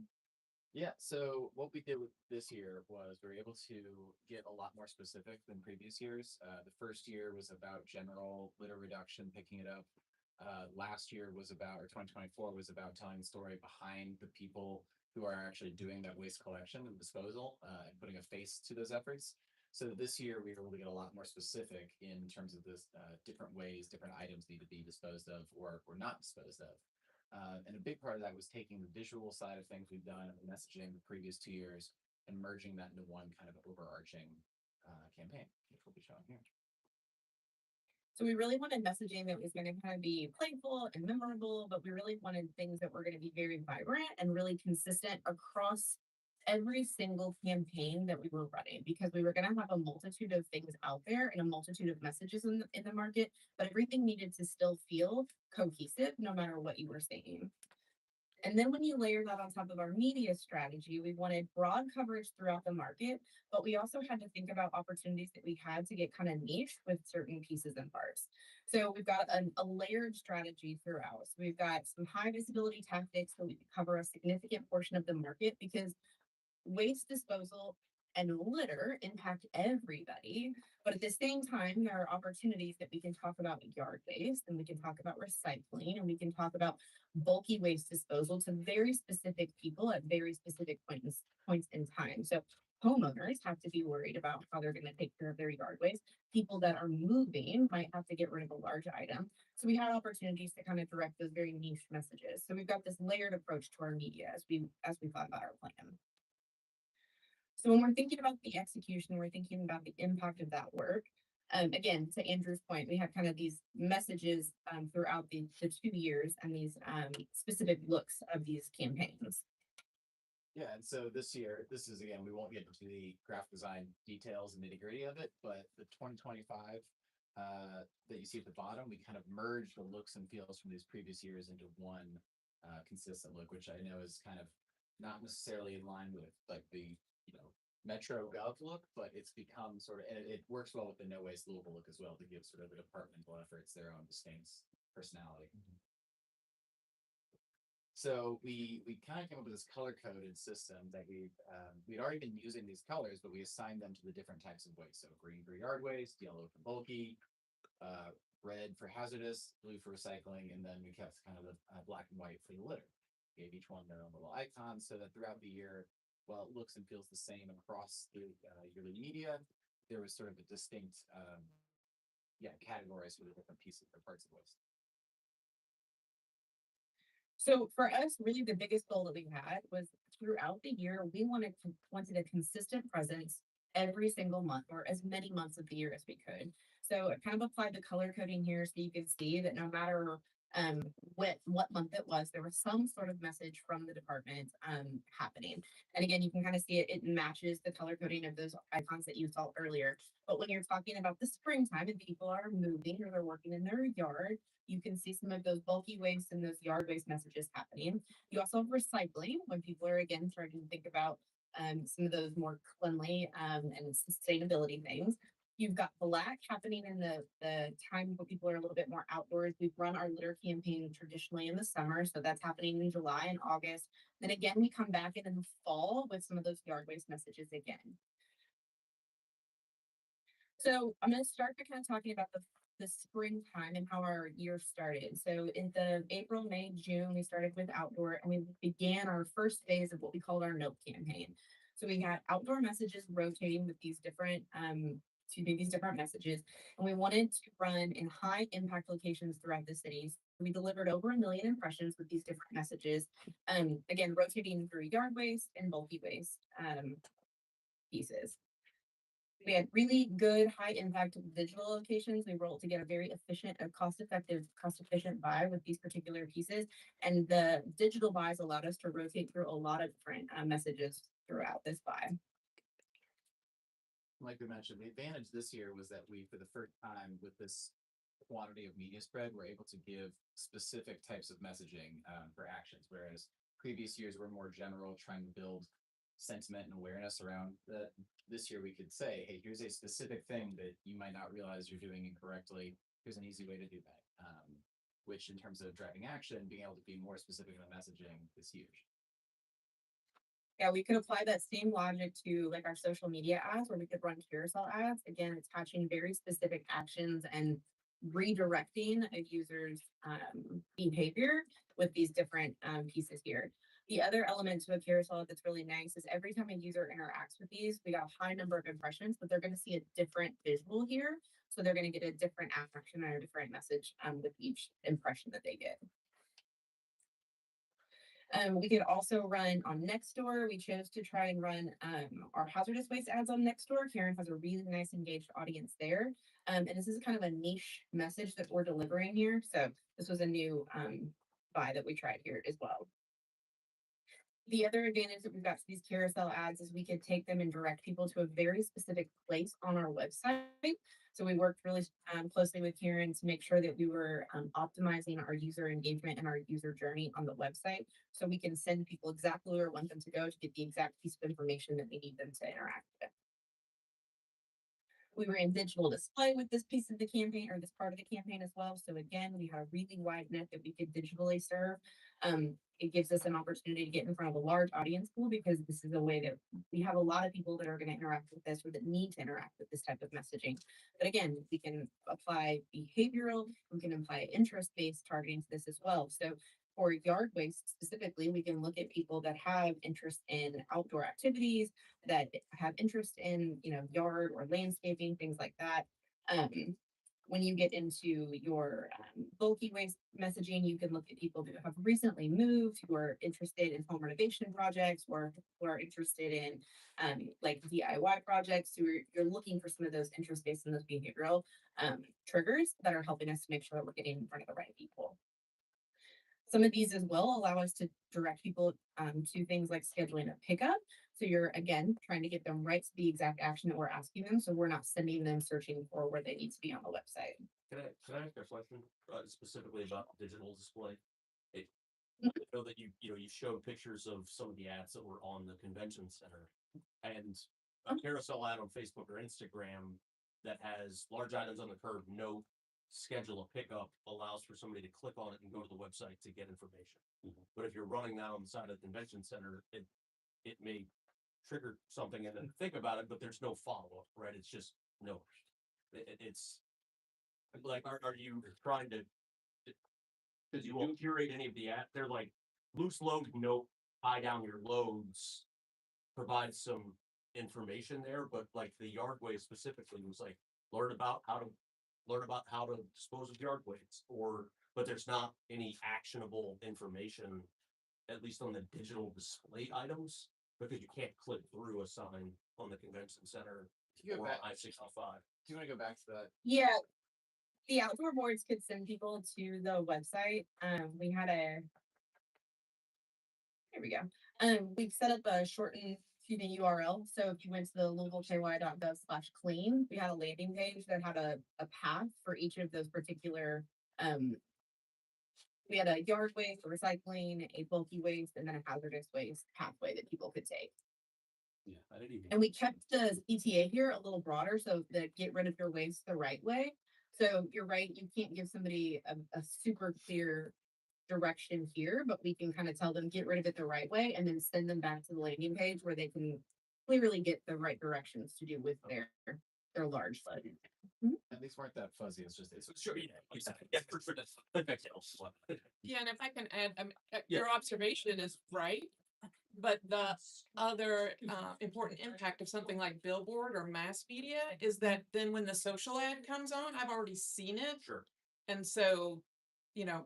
Yeah, so what we did with this year was we were able to get a lot more specific than previous years. The first year was about general litter reduction, picking it up. Last year was about, or 2024 was about telling the story behind the people who are actually doing that waste collection and disposal, and putting a face to those efforts. So this year we were able to get a lot more specific in terms of this different ways, different items need to be disposed of or not disposed of. And a big part of that was taking the visual side of things we've done, the messaging the previous 2 years, and merging that into one kind of overarching campaign, which we'll be showing here. So we really wanted messaging that was going to kind of be playful and memorable, but we really wanted things that were going to be very vibrant and really consistent across every single campaign that we were running, because we were going to have a multitude of things out there and a multitude of messages in the market, but everything needed to still feel cohesive no matter what you were saying. And then when you layer that on top of our media strategy, we wanted broad coverage throughout the market, but we also had to think about opportunities that we had to get kind of niche with certain pieces and parts. So we've got a layered strategy throughout. So we've got some high visibility tactics so we can cover a significant portion of the market, because waste disposal and litter impact everybody. But at the same time, there are opportunities that we can talk about yard waste, and we can talk about recycling, and we can talk about bulky waste disposal to very specific people at very specific points in time. So homeowners have to be worried about how they're going to take care of their yard waste. People that are moving might have to get rid of a large item. So we had opportunities to kind of direct those very niche messages. So we've got this layered approach to our media as we thought about our plan. So when we're thinking about the execution, we're thinking about the impact of that work. Again, to Andrew's point, we had kind of these messages throughout the 2 years and these specific looks of these campaigns. Yeah, and so this year, this is again, we won't get into the graphic design details and nitty gritty of it, but the 2025 that you see at the bottom, we kind of merged the looks and feels from these previous years into one consistent look, which I know is kind of not necessarily in line with like the Metro Gov look, but it's become sort of, and it works well with the No Waste Louisville look as well to give sort of the departmental efforts their own distinct personality. So we kind of came up with this color coded system that we'd already been using these colors, but we assigned them to the different types of waste. So green for yard waste, yellow for bulky, red for hazardous, blue for recycling, and then we kept kind of the black and white for the litter. Gave each one their own little icon so that throughout the year, while it looks and feels the same across the yearly media, there was sort of a distinct categories for the different pieces or parts of waste. So for us, really the biggest goal that we had was throughout the year, we wanted a consistent presence every single month or as many months of the year as we could. So I kind of applied the color coding here so you could see that no matter what month it was, there was some sort of message from the department happening. And again, you can kind of see it matches the color coding of those icons that you saw earlier. But when you're talking about the springtime and people are moving or they're working in their yard, you can see some of those bulky waste and those yard waste messages happening. You also have recycling when people are again starting to think about some of those more cleanly and sustainability things. You've got black happening in the time where people are a little bit more outdoors. We've run our litter campaign traditionally in the summer, so that's happening in July and August. Then again, we come back in the fall with some of those yard waste messages again. So I'm going to start by kind of talking about the springtime and how our year started. So in the April, May, June, we started with outdoor and we began our first phase of what we called our note campaign. So we had outdoor messages rotating with these different these different messages, and we wanted to run in high impact locations throughout the cities. We delivered over 1 million impressions with these different messages, again, rotating through yard waste and bulky waste pieces. We had really good high impact digital locations. We were able to get a very efficient and cost efficient buy with these particular pieces. And the digital buys allowed us to rotate through a lot of different messages throughout this buy. Like we mentioned, the advantage this year was that we, for the first time with this quantity of media spread, were able to give specific types of messaging for actions, whereas previous years were more general, trying to build sentiment and awareness around that. This year we could say, hey, here's a specific thing that you might not realize you're doing incorrectly. Here's an easy way to do that. Which in terms of driving action, being able to be more specific in the messaging is huge. Yeah, we could apply that same logic to like our social media ads where we could run carousel ads, again, attaching very specific actions and redirecting a user's behavior with these different pieces here. The other element to a carousel that's really nice is every time a user interacts with these, we got a high number of impressions, but they're going to see a different visual here. So they're going to get a different action or a different message with each impression that they get. We could also run on Nextdoor. We chose to try and run our hazardous waste ads on Nextdoor. Karen has a really nice engaged audience there. And this is kind of a niche message that we're delivering here. So this was a new buy that we tried here as well. The other advantage that we've got to these carousel ads is we could take them and direct people to a very specific place on our website. So we worked really closely with Karen to make sure that we were optimizing our user engagement and our user journey on the website. So we can send people exactly where we want them to go to get the exact piece of information that we need them to interact with. We were in digital display with this piece of the campaign or this part of the campaign as well. So again, we had a really wide net that we could digitally serve. It gives us an opportunity to get in front of a large audience pool because this is a way that we have a lot of people that are going to interact with this or that need to interact with this type of messaging. But again, we can apply behavioral, we can apply interest-based targeting to this as well. So for yard waste specifically, we can look at people that have interest in outdoor activities, that have interest in, yard or landscaping, things like that. When you get into your bulky waste messaging, you can look at people who have recently moved, who are interested in home renovation projects, or who are interested in like DIY projects. So you're looking for some of those interest-based and those behavioral triggers that are helping us to make sure that we're getting in front of the right people. Some of these as well allow us to direct people to things like scheduling a pickup. So you're, again, trying to get them right to the exact action that we're asking them. So we're not sending them searching for where they need to be on the website. Can I ask a question specifically about digital display? I know that you showed pictures of some of the ads that were on the convention center and a carousel ad on Facebook or Instagram that has large items on the curb, no schedule a pickup allows for somebody to click on it and go to the website to get information. But if you're running that on the side of the convention center, it may trigger something and then think about it, but there's no follow-up, right? It's just no. It's like, are you trying to? Cause you won't curate any of the app, they're like loose load note, tie down your loads. Provide some information there, but like the yardway specifically was like, learn about how to dispose of yard waste, but there's not any actionable information. At least on the digital display items, because you can't click through a sign on the convention center Can you go or back, I-65. do you wanna go back to that? Yeah, the outdoor boards could send people to the website. We had here we go. We've set up a shortened, URL. So if you went to the louisvilleky.gov/clean, we had a landing page that had a path for each of those particular, we had a yard waste, a recycling, a bulky waste, and then a hazardous waste pathway that people could take. Yeah, I didn't even. And we kept the ETA here a little broader so that get rid of your waste the right way. So you're right, you can't give somebody a super clear direction here, but we can kind of tell them, get rid of it the right way, and then send them back to the landing page where they can clearly get the right directions to do with their large load. At least weren't that fuzzy, it's Sure, yeah, exactly. Yeah, for sure, that's. Yeah, and if I can add, Yeah. your observation is right. But the other important impact of something like billboard or mass media is that then when the social ad comes on, I've already seen it. Sure. And so,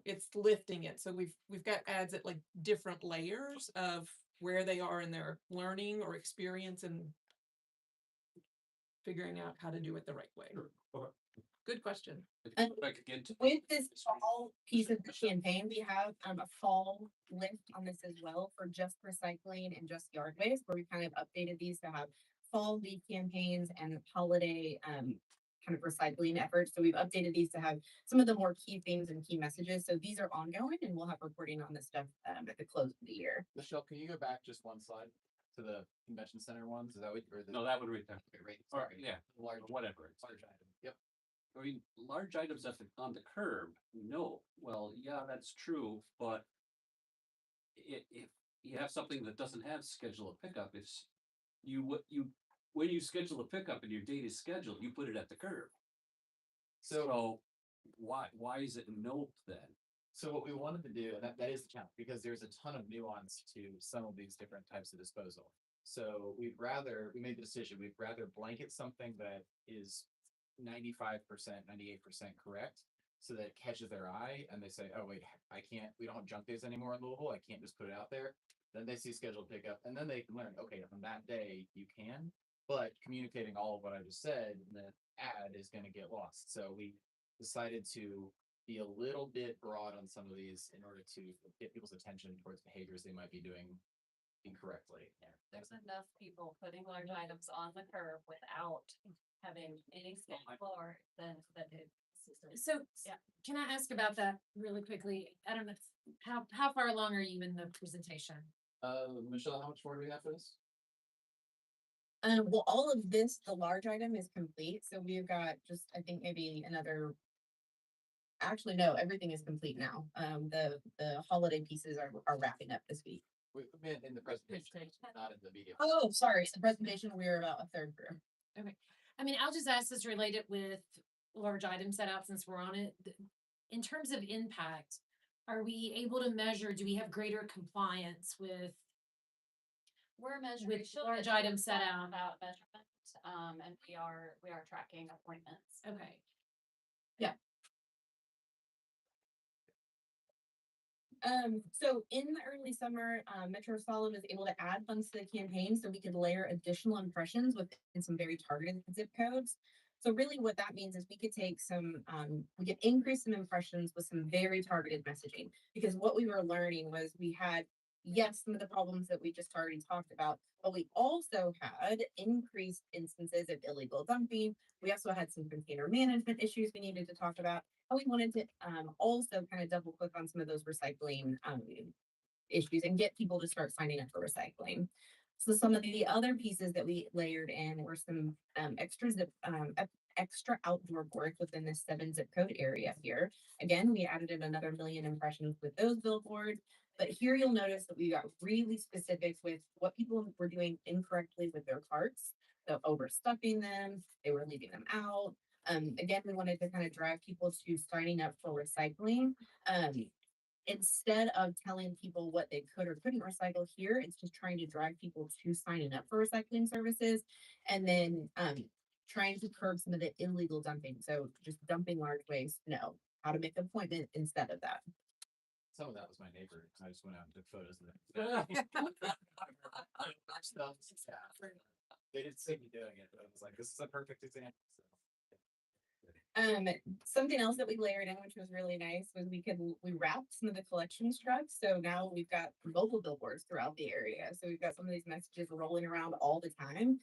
it's lifting it. So we've got ads at like different layers of where they are in their learning or experience and figuring out how to do it the right way. Sure. Okay. Good question. Back again to. With this fall piece of the campaign, we have a fall lift on this as well for just recycling and just yard waste, where we kind of updated these to have fall leaf campaigns and holiday kind of recycling efforts. So we've updated these to have some of the more key themes and key messages. So these are ongoing, and we'll have reporting on this stuff at the close of the year. Michelle, can you go back just one slide to the convention center ones? Is that what, or the? No, that would be there. Okay, right, Or, sorry. yeah, Large, whatever. large item, yep. I mean, large items on the curb, no, well, yeah, that's true, but. If you have something that doesn't have schedule a pickup, it's, when you schedule a pickup and your date is scheduled, you put it at the curb. So why is it note then? So what we wanted to do, and that is the challenge, because there's a ton of nuance to some of these different types of disposal. So we made the decision, we'd rather blanket something that is 95%, 98% correct, so that it catches their eye and they say, oh wait, we don't have junk days anymore in Louisville, I can't just put it out there. Then they see scheduled pickup, and then they can learn, okay, on that day you can, but communicating all of what I just said, the ad is gonna get lost. So we decided to be a little bit broad on some of these in order to get people's attention towards behaviors they might be doing incorrectly. There's enough people putting large items on the curb without having any schedule or then that it. So, Yeah. can I ask about that really quickly? I don't know, how far along are you in the presentation? Michelle, how much more do we have for this? Well, all of this, the large item is complete, so we've got just, I think maybe another. Actually, no, everything is complete now. The holiday pieces are wrapping up this week. We've been in the presentation, not in the media. Oh, sorry, the presentation, we're about a third through. Okay, I mean, I'll just ask this related with large item setup since we're on it. In terms of impact, are we able to measure, do we have greater compliance with? We're measuring. With she'll large get to items set that out. About measurement, and we are tracking appointments. Okay. So in the early summer, Metro Solid was able to add funds to the campaign so we could layer additional impressions within some very targeted zip codes. So really what that means is we could take we could increase some impressions with some very targeted messaging, because what we were learning was we had, yes, some of the problems that we just already talked about, but we also had increased instances of illegal dumping. We also had some container management issues we needed to talk about. And we wanted to also kind of double click on some of those recycling issues and get people to start signing up for recycling. So some of the other pieces that we layered in were some extra extra outdoor work within the 7 zip code area here. Again, we added in another million impressions with those billboards. But here you'll notice that we got really specific with what people were doing incorrectly with their carts. So overstuffing them, they were leaving them out. Again, we wanted to kind of drive people to signing up for recycling. Instead of telling people what they could or couldn't recycle here, it's just trying to drive people to signing up for recycling services. And then trying to curb some of the illegal dumping. So just dumping large waste, no. How to make an appointment instead of that. Some of that was my neighbor. I just went out and took photos of it. They didn't see me doing it, but I was like, this is a perfect example. Something else that we layered in, which was really nice, was we wrapped some of the collections trucks. So now we've got mobile billboards throughout the area. So we've got some of these messages rolling around all the time.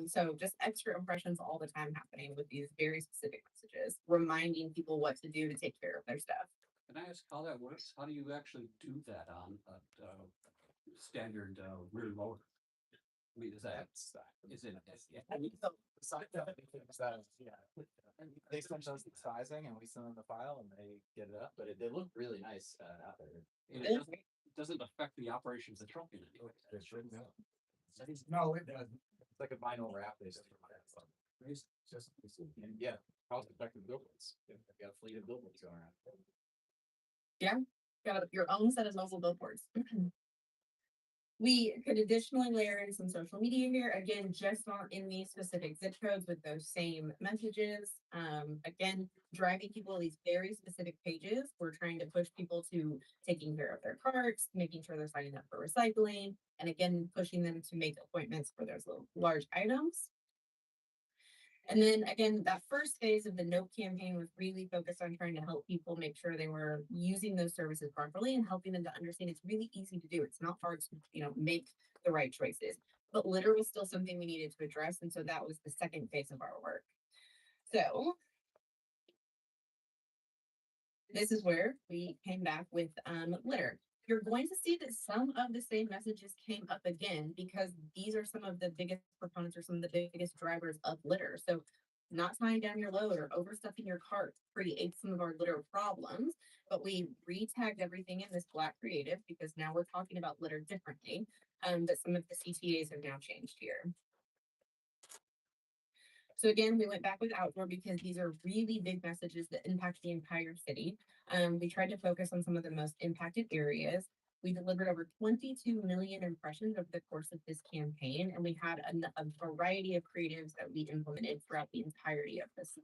So just extra impressions all the time happening with these very specific messages, reminding people what to do to take care of their stuff. Can I ask how that works? How do you actually do that on a standard rear loader? I mean, is it? They send us the sizing and we send them the file and they get it up, but they look really nice out there. And it doesn't affect the operations of the truck in any way. No, it doesn't. It's like a vinyl wrap. They just, and yeah, cost effective billboards. We've got a fleet of billboards going around. Got your own set of mobile billboards. We could additionally layer in some social media here, again, just not in these specific zip codes with those same messages. Again, driving people to these very specific pages. We're trying to push people to taking care of their carts, making sure they're signing up for recycling, and again, pushing them to make appointments for those little large items. And then again, that first phase of the NOPE campaign was really focused on trying to help people make sure they were using those services properly and helping them to understand it's really easy to do. It's not hard to, make the right choices. But litter was still something we needed to address. And so that was the second phase of our work. So this is where we came back with litter. You're going to see that some of the same messages came up again because these are some of the biggest proponents or some of the biggest drivers of litter. So not tying down your load or overstuffing your cart creates some of our litter problems, but we re-tagged everything in this black creative because now we're talking about litter differently. But some of the CTAs have now changed here. So again, we went back with outdoor because these are really big messages that impact the entire city. We tried to focus on some of the most impacted areas. We delivered over 22 million impressions over the course of this campaign, and we had a variety of creatives that we implemented throughout the entirety of this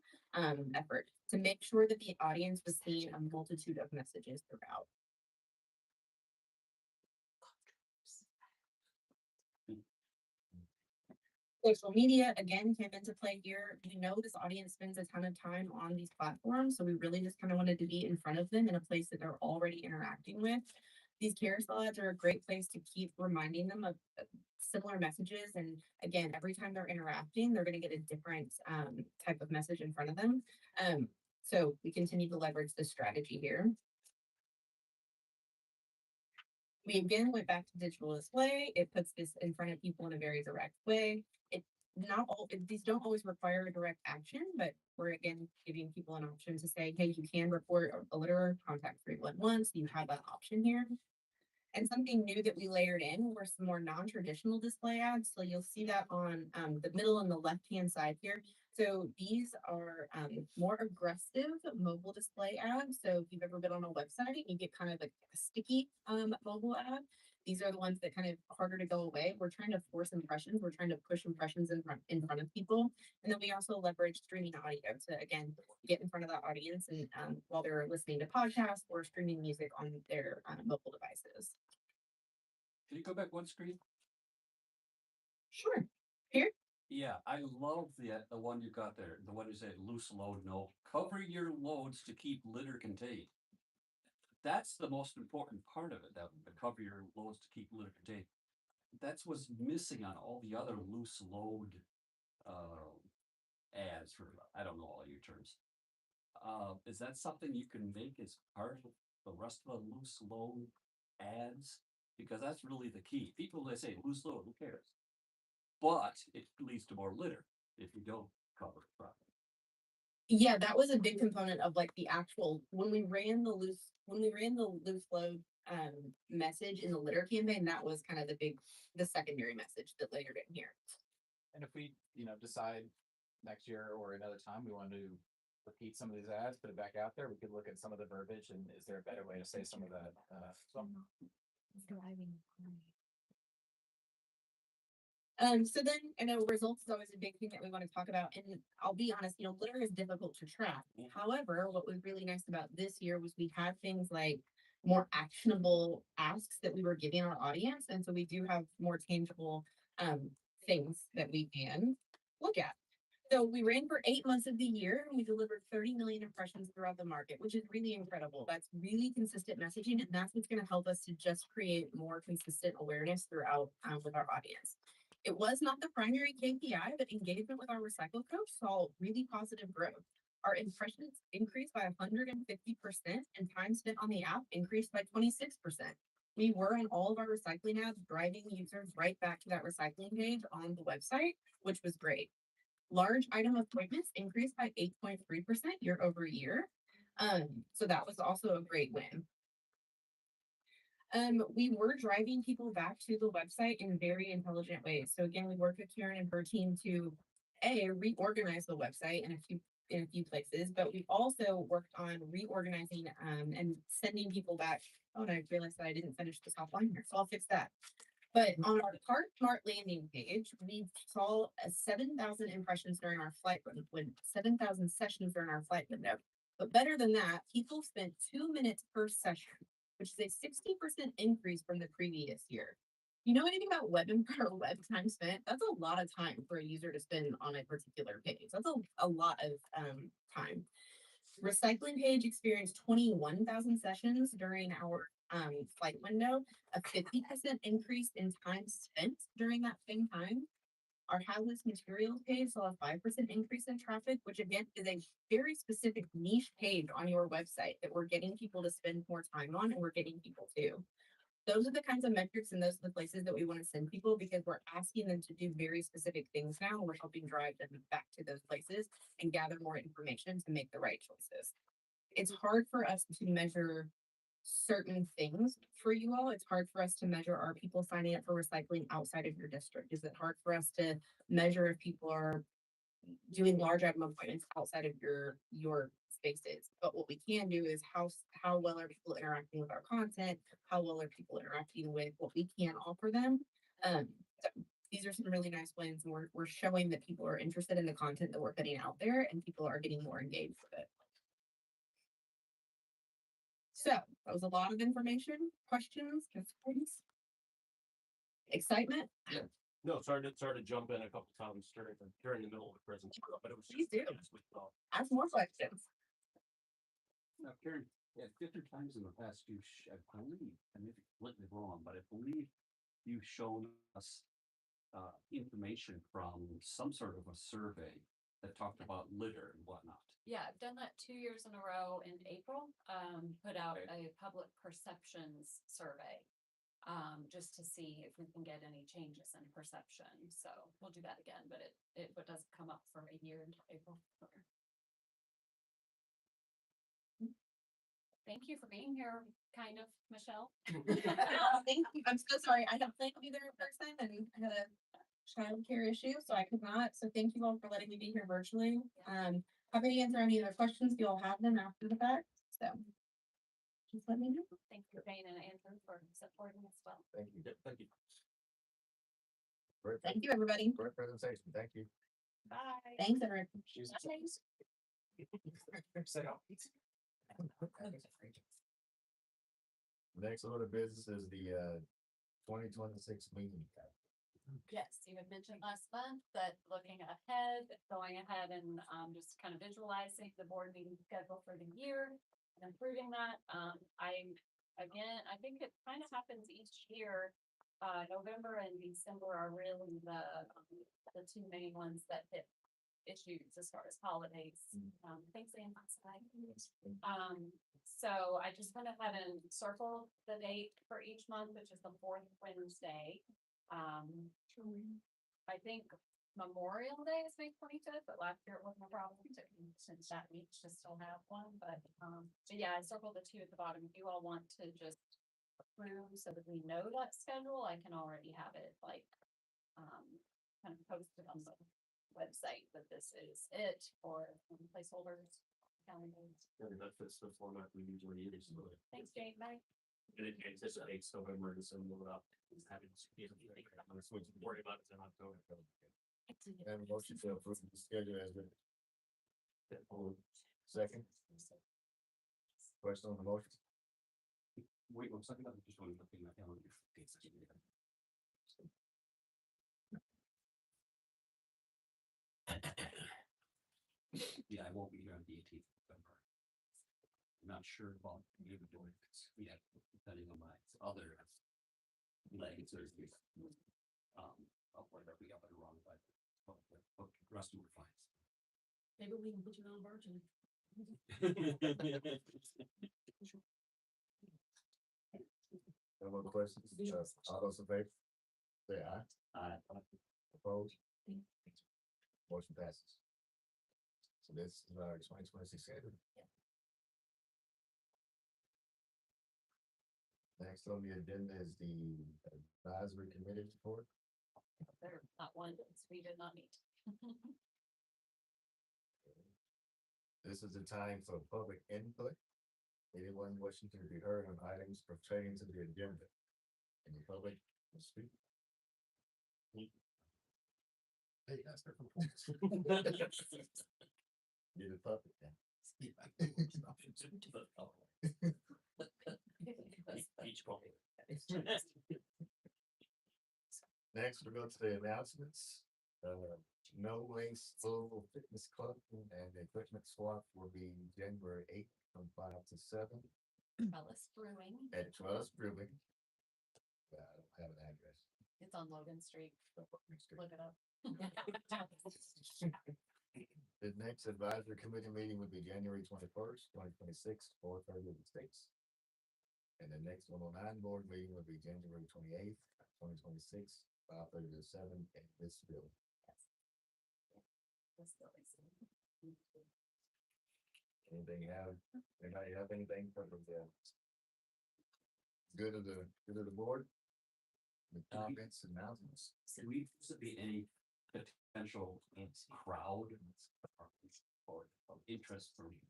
effort to make sure that the audience was seeing a multitude of messages throughout. Social media, again, came into play here. We know this audience spends a ton of time on these platforms, so we really just kind of wanted to be in front of them in a place that they're already interacting with. These carousel ads are a great place to keep reminding them of similar messages. And again, every time they're interacting, they're going to get a different type of message in front of them. So we continue to leverage this strategy here. We again went back to digital display. It puts this in front of people in a very direct way. These don't always require a direct action, but we're again giving people an option to say, hey, you can report a litter, contact 311. So you have that option here. And something new that we layered in were some more non-traditional display ads. So you'll see that on the middle and the left-hand side here. So these are more aggressive mobile display ads. So if you've ever been on a website, you get kind of like a sticky mobile ad. These are the ones that kind of harder to go away. We're trying to force impressions. We're trying to push impressions in front of people. And then we also leverage streaming audio to, again, get in front of the audience and while they're listening to podcasts or streaming music on their mobile devices. Can you go back one screen? Sure. Here? Yeah, I love the one you got there. The one you said loose load, no. Cover your loads to keep litter contained. That's the most important part of it, that the cover your loads to keep litter contained. That's what's missing on all the other loose load ads for, I don't know all your terms. Is that something you can make as part of the rest of the loose load ads? Because that's really the key. People, they say loose load, who cares? But it leads to more litter if you don't cover it properly. Yeah, that was a big component of like the actual, when we ran the loose flow message in the litter campaign, that was kind of the secondary message that layered in here. And if we, decide next year or another time, we want to repeat some of these ads, put it back out there, we could look at some of the verbiage and is there a better way to say some of that? So then, I know results is always a big thing that we want to talk about, and I'll be honest, litter is difficult to track. However, what was really nice about this year was we had things like more actionable asks that we were giving our audience, and so we do have more tangible things that we can look at. So we ran for 8 months of the year and we delivered 30 million impressions throughout the market, which is really incredible. That's really consistent messaging, and that's what's going to help us to just create more consistent awareness throughout with our audience. It was not the primary KPI, but engagement with our recycle coach saw really positive growth. Our impressions increased by 150% and time spent on the app increased by 26%. We were on all of our recycling ads, driving users right back to that recycling page on the website, which was great. Large item appointments increased by 8.3% year over year. So that was also a great win. We were driving people back to the website in very intelligent ways. So again, we worked with Karen and her team to reorganize the website in a few places, but we also worked on reorganizing and sending people back. Oh, and I realized that I didn't finish the top line here, so I'll fix that. But on our Cart Smart landing page, we saw 7,000 impressions during our flight when 7,000 sessions during our flight window. But better than that, people spent 2 minutes per session, which is a 60% increase from the previous year. You know anything about web time spent? That's a lot of time for a user to spend on a particular page. That's a lot of time. Recycling page experienced 21,000 sessions during our flight window, a 50% increase in time spent during that same time. Our hazardous materials page saw a 5% increase in traffic, which again is a very specific niche page on your website that we're getting people to spend more time on and we're getting people to. Those are the kinds of metrics and those are the places that we want to send people because we're asking them to do very specific things now. We're helping drive them back to those places and gather more information to make the right choices. It's hard for us to measure certain things for you all. It's hard for us to measure, are people signing up for recycling outside of your district? Is it hard for us to measure if people are doing large item appointments outside of your spaces? But what we can do is how well are people interacting with our content? How well are people interacting with what we can offer them? So these are some really nice wins, and we're showing that people are interested in the content that we're putting out there and people are getting more engaged with it. So that was a lot of information, questions, concerns, excitement. Yeah. No, sorry to jump in a couple times during the middle of the presentation, but it was. Please do. As we thought. Ask more questions. Now, Karen, at different times in the past, I believe, and if you me wrong, but I believe you've shown us information from some sort of a survey that talked about litter and whatnot. Yeah, I've done that 2 years in a row in April, put out a public perceptions survey. Just to see if we can get any changes in perception. So we'll do that again, but it doesn't come up for a year until April. Thank you for being here, kind of, Michelle. Thank you. I'm so sorry. I had planned to be there in person and I had a childcare issue, so I could not. So thank you all for letting me be here virtually. Happy to answer any other questions if you all have them after the fact. So just let me know. Thank you, Jane and Andrew, for supporting as well. Thank you. Thank you. Thank you, everybody. Great presentation. Thank you. Bye. Thanks, everyone. Next order of business is the 2026 meeting. Yes, you had mentioned last month that looking ahead, going ahead and just kind of visualizing the board meeting schedule for the year and improving that. I think it kind of happens each year. November and December are really the two main ones that hit issues as far as holidays. Thanks, Anne. So I just went ahead and circled the date for each month, which is the fourth Wednesday. I think Memorial Day is May 25th, but last year it wasn't a problem since that week to still have one, but yeah, I circled the two at the bottom. If you all want to just approve so that we know that schedule, I can already have it like, kind of posted on the website that this is it for placeholders, calendars. I mean, that fits the format we usually use, so Thanks, Jane, bye. it anticipates November, December, without having to be, worry about it in October. Have a motion to approve the schedule as written. Second. Question on the motion? Wait, one second, I'm just looking at my calendar. Dates that you need. Yeah, I won't be here on the 18th of November. I'm not sure about maybe doing it, yeah, depending on my other legs or I'll probably be up and wrong, but the rest of them are fine. Maybe we can put you on virgin. No more questions? All those in favor? Say aye. Opposed? Motion passes. So this is our 2026 schedule. Next on the agenda is the advisory committee report. There, not one, we did not meet. This is the time for public input. Anyone wishing to be heard on items pertaining to the agenda. Any public will speak? Hey, that's their Get it public then. Each point. Next, we'll go to the announcements. No Links Louisville Fitness Club and the equipment swap will be January 8th from 5 to 7 Trellis Brewing, at Trellis Brewing. I don't have an address. it's on Logan Street, look it up. The next advisory committee meeting will be January 21st, 2026, 4:30 at the States. And the next 109 board meeting will be January 28th, 2026, 5:30 to 7 in this building. This building's- Anybody have anything for the good of the board? The comments, announcements? Do we anticipate any potential crowd or interest from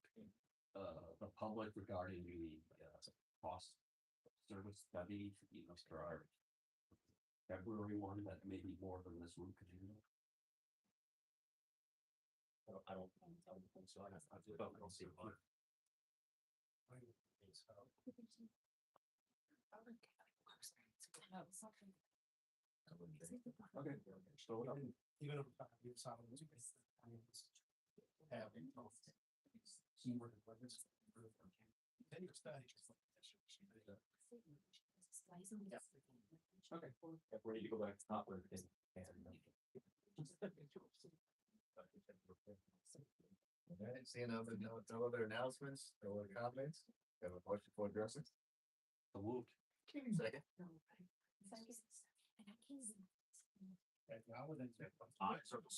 the public regarding the cost service study, for our February one that may be more than this one could handle? I don't think so. I don't see one. No, something. Okay. So what Even if you saw it, I mean, it's have teamwork and weapons. Then your study. Okay, if we need to go back to top where it is. Okay, seeing no other announcements, no other comments, have a motion for addressing. So moved. Second. I would. So